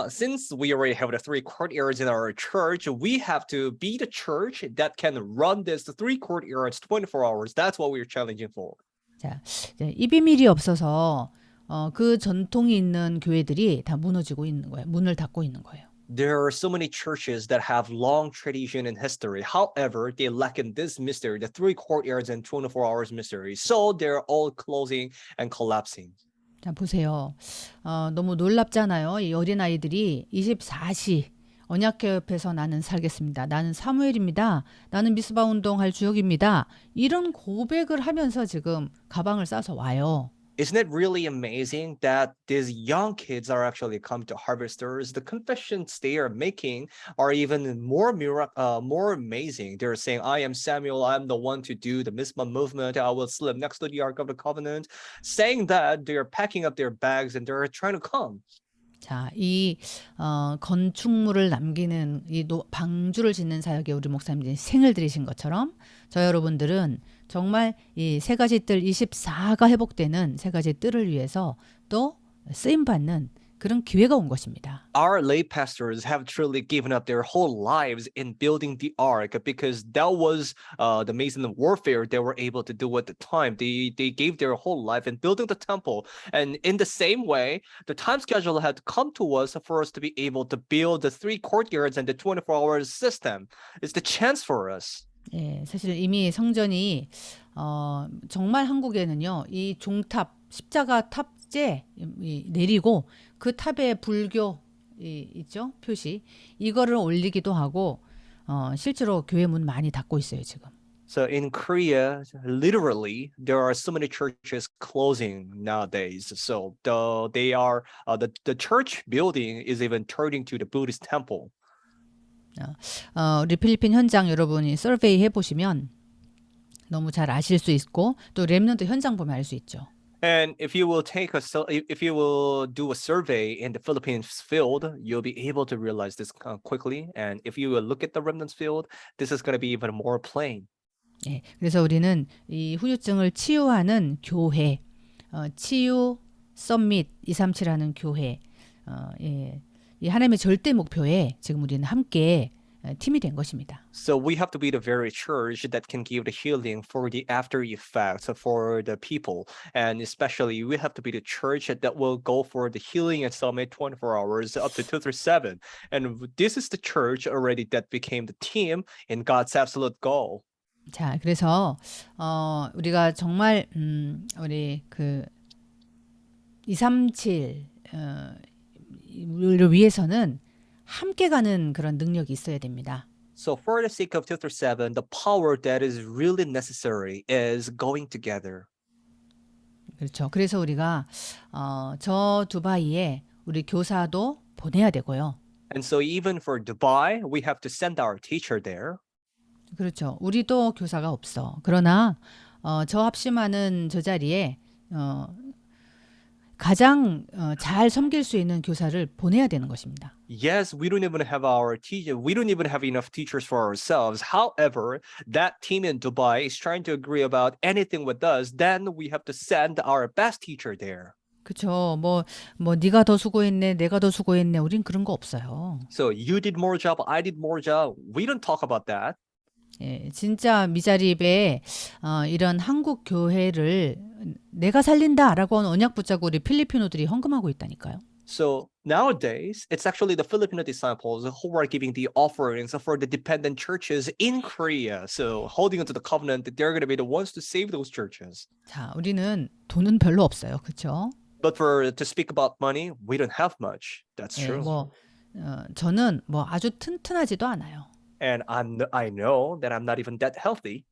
since we already have the three courtyards in our church, we have to be the church that can run this three courtyards 24 hours. That's what we're challenging for. 자, 이 비밀이 없어서 그 전통이 있는 교회들이 다 무너지고 있는 거예요. 문을 닫고 있는 거예요. There are so many churches that have long tradition and history. However, they lack in this mystery, the three courtyards and 24 hours mystery. So they're all closing and collapsing. 자, 보세요. 너무 놀랍잖아요. 이 어린아이들이 24시 언약궤 옆에서 나는 살겠습니다. 나는 사무엘입니다. 나는 미스바 운동할 주역입니다. 이런 고백을 하면서 지금 가방을 싸서 와요. Isn't it really amazing that these young kids are actually come to harvesters? The confessions they are making are even more amazing. They're saying, I am Samuel, I'm the one to do the Mizpah movement. I will sleep next to the Ark of the Covenant. Saying that they're packing up their bags and they're trying to come. 자, 이 건축물을 남기는 이 방주를 짓는 사역에 우리 목사님들이 생을 들이신 것처럼 저 여러분들은 정말 이 세 가지 뜰 24가 회복되는 세 가지 뜰을 위해서 또 쓰임 받는 그런 기회가 온 것입니다. Our lay pastors have truly given up their whole lives in building the ark because that was the Mason warfare they were able to do at the time. They gave their whole life in building the temple. And in the same way, the time schedule had come to us for us to be able to build the three courtyards and the 24-hour system. It's the chance for us. 예, 사실 이미 성전이 정말 한국에는요. 이 종탑, 십자가 탑재 내리고 그 탑에 불교 있죠? 표시. 이거를 올리기도 하고 실제로 교회 문 많이 닫고 있어요, 지금. So in Korea, literally, there are so many churches closing nowadays. So the church building is even turning to the Buddhist temple. 우리 필리핀 현장 여러분이 서베이 해보시면 너무 잘 아실 수 있고 또 렘넌트 현장 보면 알 수 있죠. And if you will do a survey in the Philippines field, you'll be able to realize this quickly. And if you will look at the remnants field, this is going to be even more plain. 예, 그래서 우리는 이 후유증을 치유하는 교회, 치유 썸밋 237하는 교회, 이 하나님의 절대 목표에 지금 우리는 함께 팀이 된 것입니다. So we have to be the very church that can give the healing for the after effects for the people. And especially we have to be the church that will go for the healing and summit 24 hours up to 237. And this is the church already that became the team in God's absolute goal. 자, 그래서 우리가 정말 우리 그 237 를 위해서는 함께 가는 그런 능력이 있어야 됩니다. So for the sake of 237, the power that is really necessary is going together. 그렇죠. 그래서 우리가 저 두바이에 우리 교사도 보내야 되고요. And so even for Dubai, we have to send our teacher there. 그렇죠. 우리도 교사가 없어. 그러나 저 합심하는 저 자리에 가장 잘 섬길 수 있는 교사를 보내야 되는 것입니다. Yes, we don't even have our teacher. We don't even have enough teachers for ourselves. However, that team in Dubai is trying to agree about anything with us. Then we have to send our best teacher there. 그렇죠. 뭐 네가 더 수고했네, 내가 더 수고했네. 우린 그런 거 없어요. So you did more job, I did more job. We don't talk about that. 예, 진짜 미자립에 이런 한국 교회를 내가 살린다라고 하는 언약 붙잡고 우리 필리핀어들이 헌금하고 있다니까요. So nowadays, it's actually the Filipino disciples who are giving the offerings for the dependent churches in Korea. So holding onto the covenant that they're going to be the ones to save those churches. 자, 우리는 돈은 별로 없어요. 그렇죠? But to speak about money, we don't have much. That's 예, true. 저는 아주 튼튼하지도 않아요. And I know that I'm not even that healthy.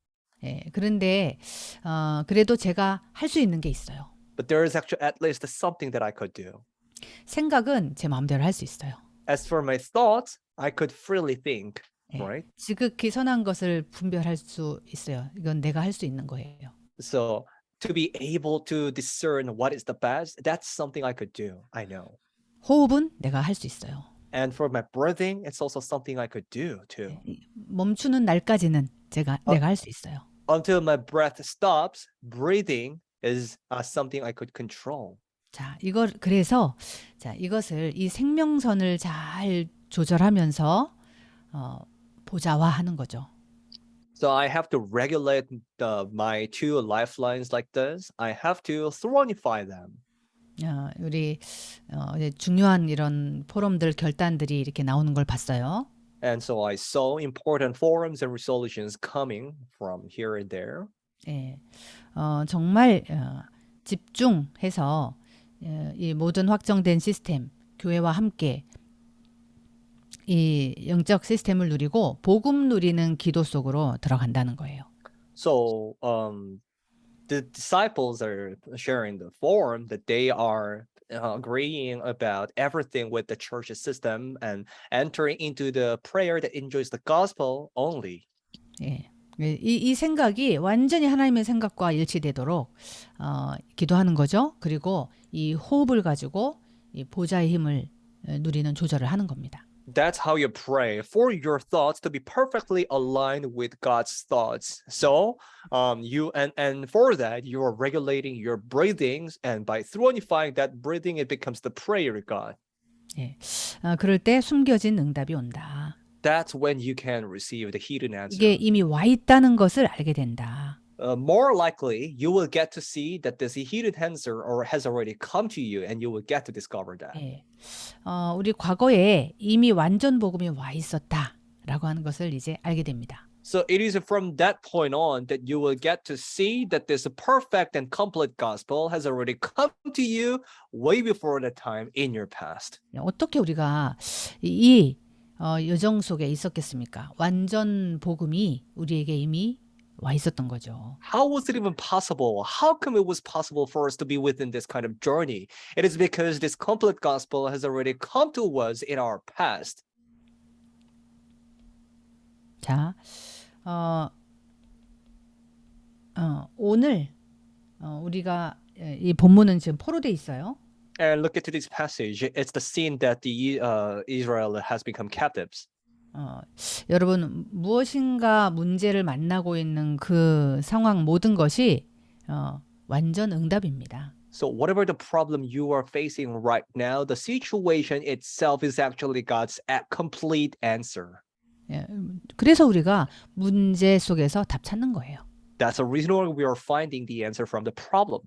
예, 그런데 그래도 제가 할 수 있는 게 있어요. But there is actually at least something that I could do. 생각은 제 마음대로 할 수 있어요. As for my thoughts, I could freely think, 예, right? 지극히 선한 것을 분별할 수 있어요. 이건 내가 할 수 있는 거예요. So to be able to discern what is the best, that's something I could do. I know. 호흡은 내가 할 수 있어요. And for my breathing, it's also something I could do too. 멈추는 날까지는 내가 할 수 있어요. Until my breath stops, breathing is something I could control. 자, 그래서 이것을 이 생명선을 잘 조절하면서 보좌화하는 거죠. So I have to regulate my two lifelines like this. I have to thronify them. 우리 이제 중요한 이런 포럼들 결단들이 이렇게 나오는 걸 봤어요. And so I saw important forums and resolutions coming from here and there. 예, 정말 집중해서 이 모든 확정된 시스템, 교회와 함께 이 영적 시스템을 누리고 복음 누리는 기도 속으로 들어간다는 거예요. So the disciples are sharing the forum that they are agreeing about everything with the church system and entering into the prayer that enjoys the gospel only. 예. 이 생각이 완전히 하나님의 생각과 일치되도록 기도하는 거죠. 그리고 이 호흡을 가지고 이 보좌의 힘을 누리는 조절을 하는 겁니다. That's how you pray for your thoughts to be perfectly aligned with God's thoughts. So, and for that you are regulating your breathings, and by thronifying that breathing, it becomes the prayer of God. 예. 그럴 때 숨겨진 응답이 온다. That's when you can receive the hidden answer. 이게 이미 와 있다는 것을 알게 된다. More likely, you will get to see that this hidden answer or has already come to you, and you will get to discover that. 예. 우리 과거에 이미 완전 복음이 와 있었다라고 하는 것을 이제 알게 됩니다. So it is from that point on that you will get to see that this perfect and complete gospel has already come to you way before the time in your past. 어떻게 우리가 이 여정 속에 있었겠습니까? 완전 복음이 우리에게 이미 와 있었던 거죠. How was it even possible? How come it was possible for us to be within this kind of journey? It is because this complete gospel has already come to us in our past. 자, 오늘 우리가 이 본문은 지금 포로돼 있어요. And look at this passage. It's the scene that the Israel has become captives. 여러분 무엇인가 문제를 만나고 있는 그 상황 모든 것이 완전 응답입니다. So whatever the problem you are facing right now, the situation itself is actually God's complete answer. 예, 그래서 우리가 문제 속에서 답 찾는 거예요. That's the reason why we are finding the answer from the problem.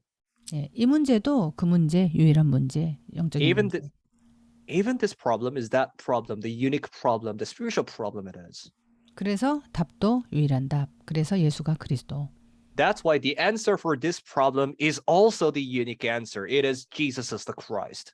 예, 이 문제도 그 문제, 유일한 문제, 영적인 문제. Even this problem is that problem, the unique problem, the spiritual problem it is. 그래서 답도 유일한 답. 그래서 예수가 그리스도. That's why the answer for this problem is also the unique answer. It is Jesus as the Christ.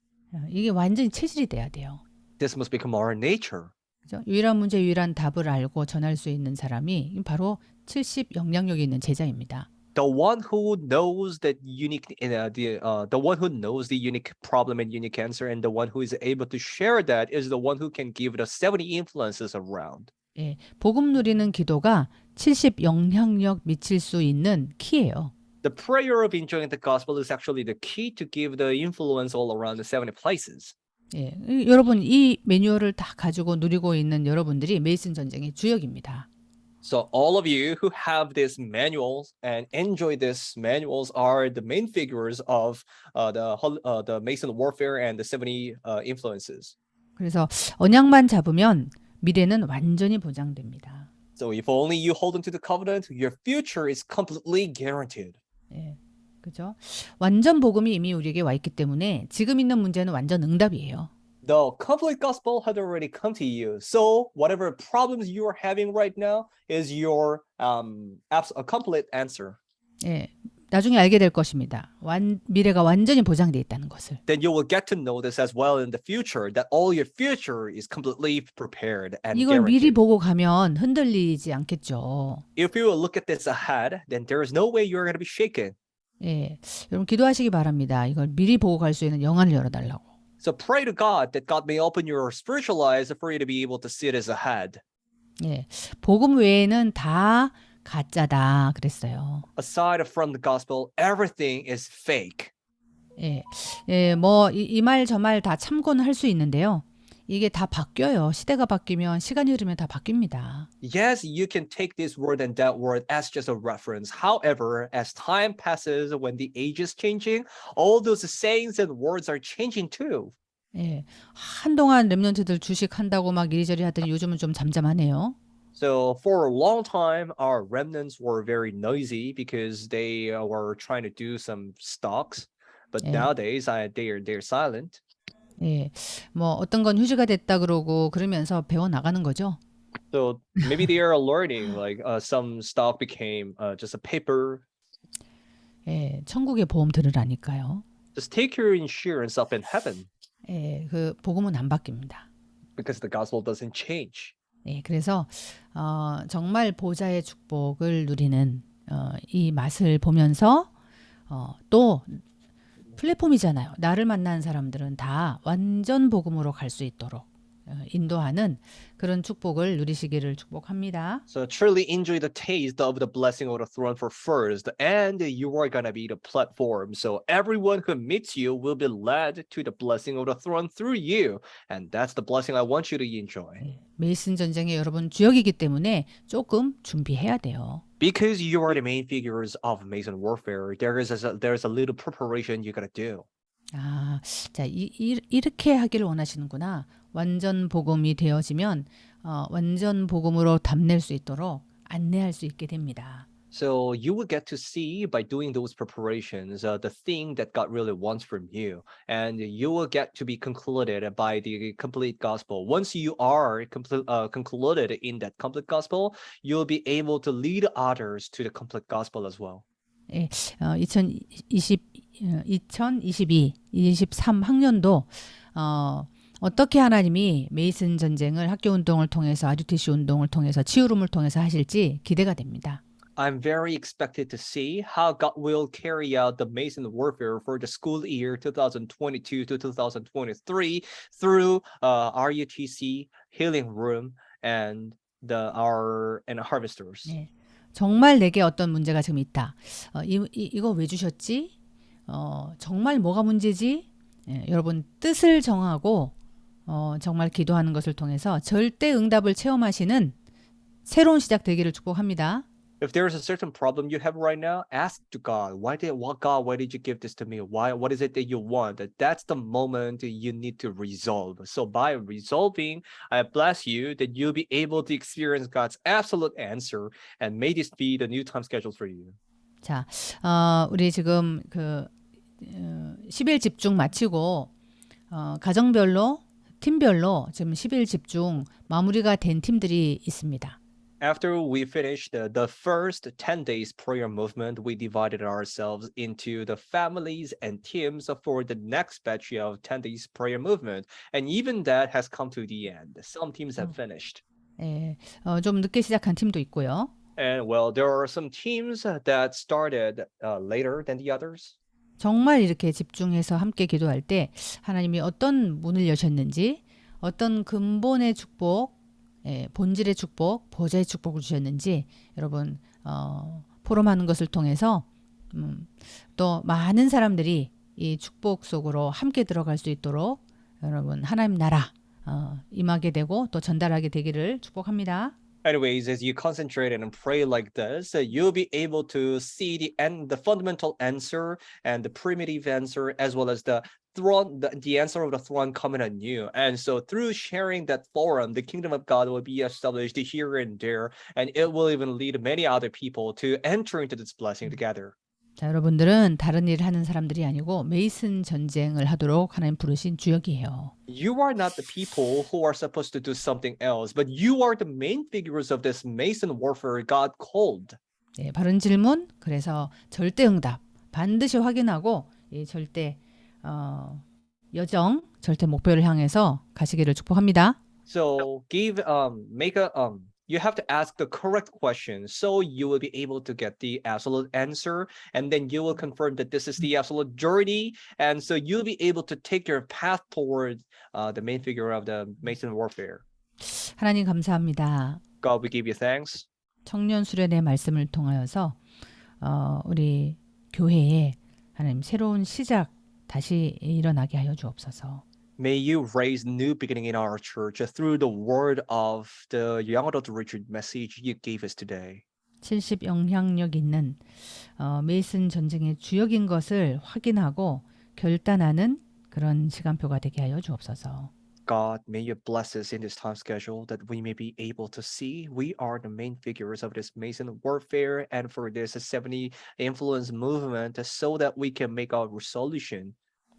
이게 완전히 체질이 돼야 돼요. This must become our nature. 그죠? 유일한 문제, 유일한 답을 알고 전할 수 있는 사람이 바로 70 영향력이 있는 제자입니다. The one who knows that the one who knows the unique problem and unique answer, and the one who is able to share that is the one who can give the 70 influences around. 예, 복음 누리는 기도가 70 영향력 미칠 수 있는 키예요. The prayer of enjoying the gospel is actually the key to give the influence all around the 70 places. 예, 여러분 이 매뉴얼을 다 가지고 누리고 있는 여러분들이 메이슨 전쟁의 주역입니다. So all of you who have these manuals and enjoy these manuals are the main figures of the Mason warfare and the 70 influences. 그래서 언약만 잡으면 미래는 완전히 보장됩니다. So if only you hold on to the covenant, your future is completely guaranteed. 예, 그죠? 완전 복음이 이미 우리에게 와 있기 때문에 지금 있는 문제는 완전 응답이에요. The complete gospel had already come to you. So whatever problems you are having right now is your a complete answer. 예, 나중에 알게 될 것입니다. 미래가 완전히 보장돼 있다는 것을. Then you will get to know this as well in the future, that all your future is completely prepared and 이걸 미리 guaranteed. 보고 가면 흔들리지 않겠죠. If you will look at this ahead, then there is no way you're going to be shaken. 예, 여러분 기도하시기 바랍니다. 이걸 미리 보고 갈 수 있는 영안을 열어달라고. So pray to God that God may open your spiritual eyes for you to be able to see this ahead. 예, 복음 외에는 다 가짜다 그랬어요. Aside from the gospel, everything is fake. 예, 예, 뭐 이 말 저 말 다 참고는 할 수 있는데요. 이게 다 바뀌어요. 시대가 바뀌면 시간이 흐르면 다 바뀝니다. Yes, you can take this word and that word as just a reference. However, as time passes, when the age is changing, all those sayings and words are changing too. 예, 한동안 랩런트들 주식 한다고 막 이리저리 하더니 요즘은 좀 잠잠하네요. So for a long time, our remnants were very noisy because they were trying to do some stocks. But Yeah. nowadays, they're silent. 예, 뭐 어떤 건 휴지가 됐다 그러고 그러면서 배워 나가는 거죠. So maybe they are learning like some stock became just a paper. 예, 천국의 보험 들으라니까요. Just take your insurance up in heaven 예, 그 복음은 안 바뀝니다. because the gospel doesn't change. 예, 그래서 정말 보좌의 축복을 누리는 이 맛을 보면서 또 플랫폼이잖아요. 나를 만나는 사람들은 다 완전 복음으로 갈 수 있도록 인도하는 그런 축복을 누리시기를 축복합니다. So truly enjoy the taste of the blessing of the throne for first, and you are gonna be the platform. So everyone who meets you will be led to the blessing of the throne through you, and that's the blessing I want you to enjoy. 예, 메이슨 전쟁의 여러분 주역이기 때문에 조금 준비해야 돼요. Because you are the main figures of Mason warfare, there's a little preparation you gotta do. 아, 자, 이렇게 하기를 원하시는구나. 완전 복음이 되어지면 완전 복음으로 답낼 수 있도록 안내할 수 있게 됩니다. So you will get to see by doing those preparations the thing that God really wants from you, and you will get to be concluded by the complete gospel. Once you are concluded in that complete gospel, you'll be able to lead others to the complete gospel as well. 예, 2022, 23 학년도 어떻게 하나님이 메이슨 전쟁을 학교 운동을 통해서 RUTC 운동을 통해서 치유룸을 통해서 하실지 기대가 됩니다. I'm very expected to see how God will carry out the Mason warfare for the school year 2022 to 2023 through RUTC, Healing Room, and our harvesters. 예, 정말 내게 어떤 문제가 지금 있다. 이거 왜 주셨지? 정말 뭐가 문제지? 예, 여러분 뜻을 정하고 정말 기도하는 것을 통해서 절대 응답을 체험하시는 새로운 시작 되기를 축복합니다. If there is a certain problem you have right now, ask to God, why did you give this to me? What is it that you want? That's the moment you need to resolve. So by resolving, I bless you that you'll be able to experience God's absolute answer, and may this be the new time schedule for you. 자, 우리 지금 10일 집중 마치고 가정별로 팀별로 지금 10일 집중 마무리가 된 팀들이 있습니다. After we finished the first 10 days prayer movement, we divided ourselves into the families and teams for the next batch of 10 days prayer movement. And even that has come to the end. Some teams have finished. 예, 좀 늦게 시작한 팀도 있고요. And well, there are some teams that started later than the others. 정말 이렇게 집중해서 함께 기도할 때 하나님이 어떤 문을 여셨는지, 어떤 근본의 축복, 본질의 축복, 보좌의 축복을 주셨는지 여러분 포럼하는 것을 통해서 또 많은 사람들이 이 축복 속으로 함께 들어갈 수 있도록 여러분 하나님 나라 임하게 되고 또 전달하게 되기를 축복합니다. Anyways, as you concentrate and pray like this, you'll be able to see the fundamental answer and the primitive answer, as well as the throne, the answer of the throne coming on you. And so, through sharing that forum, the kingdom of God will be established here and there, and it will even lead many other people to enter into this blessing together. 자, 여러분들은 다른 일을 하는 사람들이 아니고 메이슨 전쟁을 하도록 하나님 부르신 주역이에요. You are not the people who are supposed to do something else, but you are the main figures of this Mason warfare God called. 네, 바른 질문, 그래서 절대 응답 반드시 확인하고 이 절대 여정, 절대 목표를 향해서 가시기를 축복합니다. So you have to ask the correct question so you will be able to get the absolute answer, and then you will confirm that this is the absolute journey, and so you'll be able to take your path toward the main figure of the Mason warfare. 하나님 감사합니다. God, we give you thanks. 청년 수련의 말씀을 통하여서 우리 교회에 하나님 새로운 시작 다시 일어나게 하여 주옵소서. May you raise new beginning in our church through the word of the young adult retreat message you gave us today. 70 영향력 있는 메이슨 전쟁의 주역인 것을 확인하고 결단하는 그런 시간표가 되게 하여 주옵소서. God, may you bless us in this time schedule that we may be able to see we are the main figures of this Mason warfare and for this 70 influence movement so that we can make our resolution.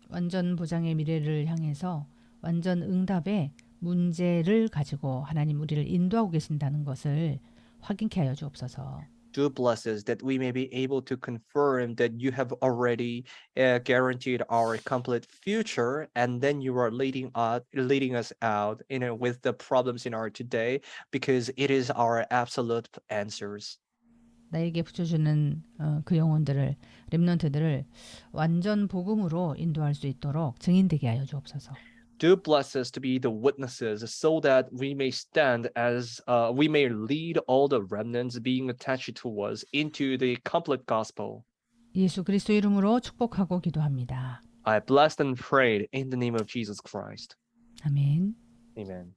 완전 보장의 미래를 향해서 완전 응답의 문제를 가지고 하나님 우리를 인도하고 계신다는 것을 확인케 하여 주옵소서. Do bless us that we may be able to confirm that you have already guaranteed our complete future, and then you are leading us out with the problems in our today, because it is our absolute answers. 나에게 붙여주는 그 영혼들을 렘넌트들을 완전 복음으로 인도할 수 있도록 증인되게 하여 주옵소서. Do bless us to be the witnesses so that we may stand as we may lead all the remnants being attached to us into the complete gospel. 예수 그리스도 이름으로 축복하고 기도합니다. I blessed and prayed in the name of Jesus Christ. 아멘. Amen.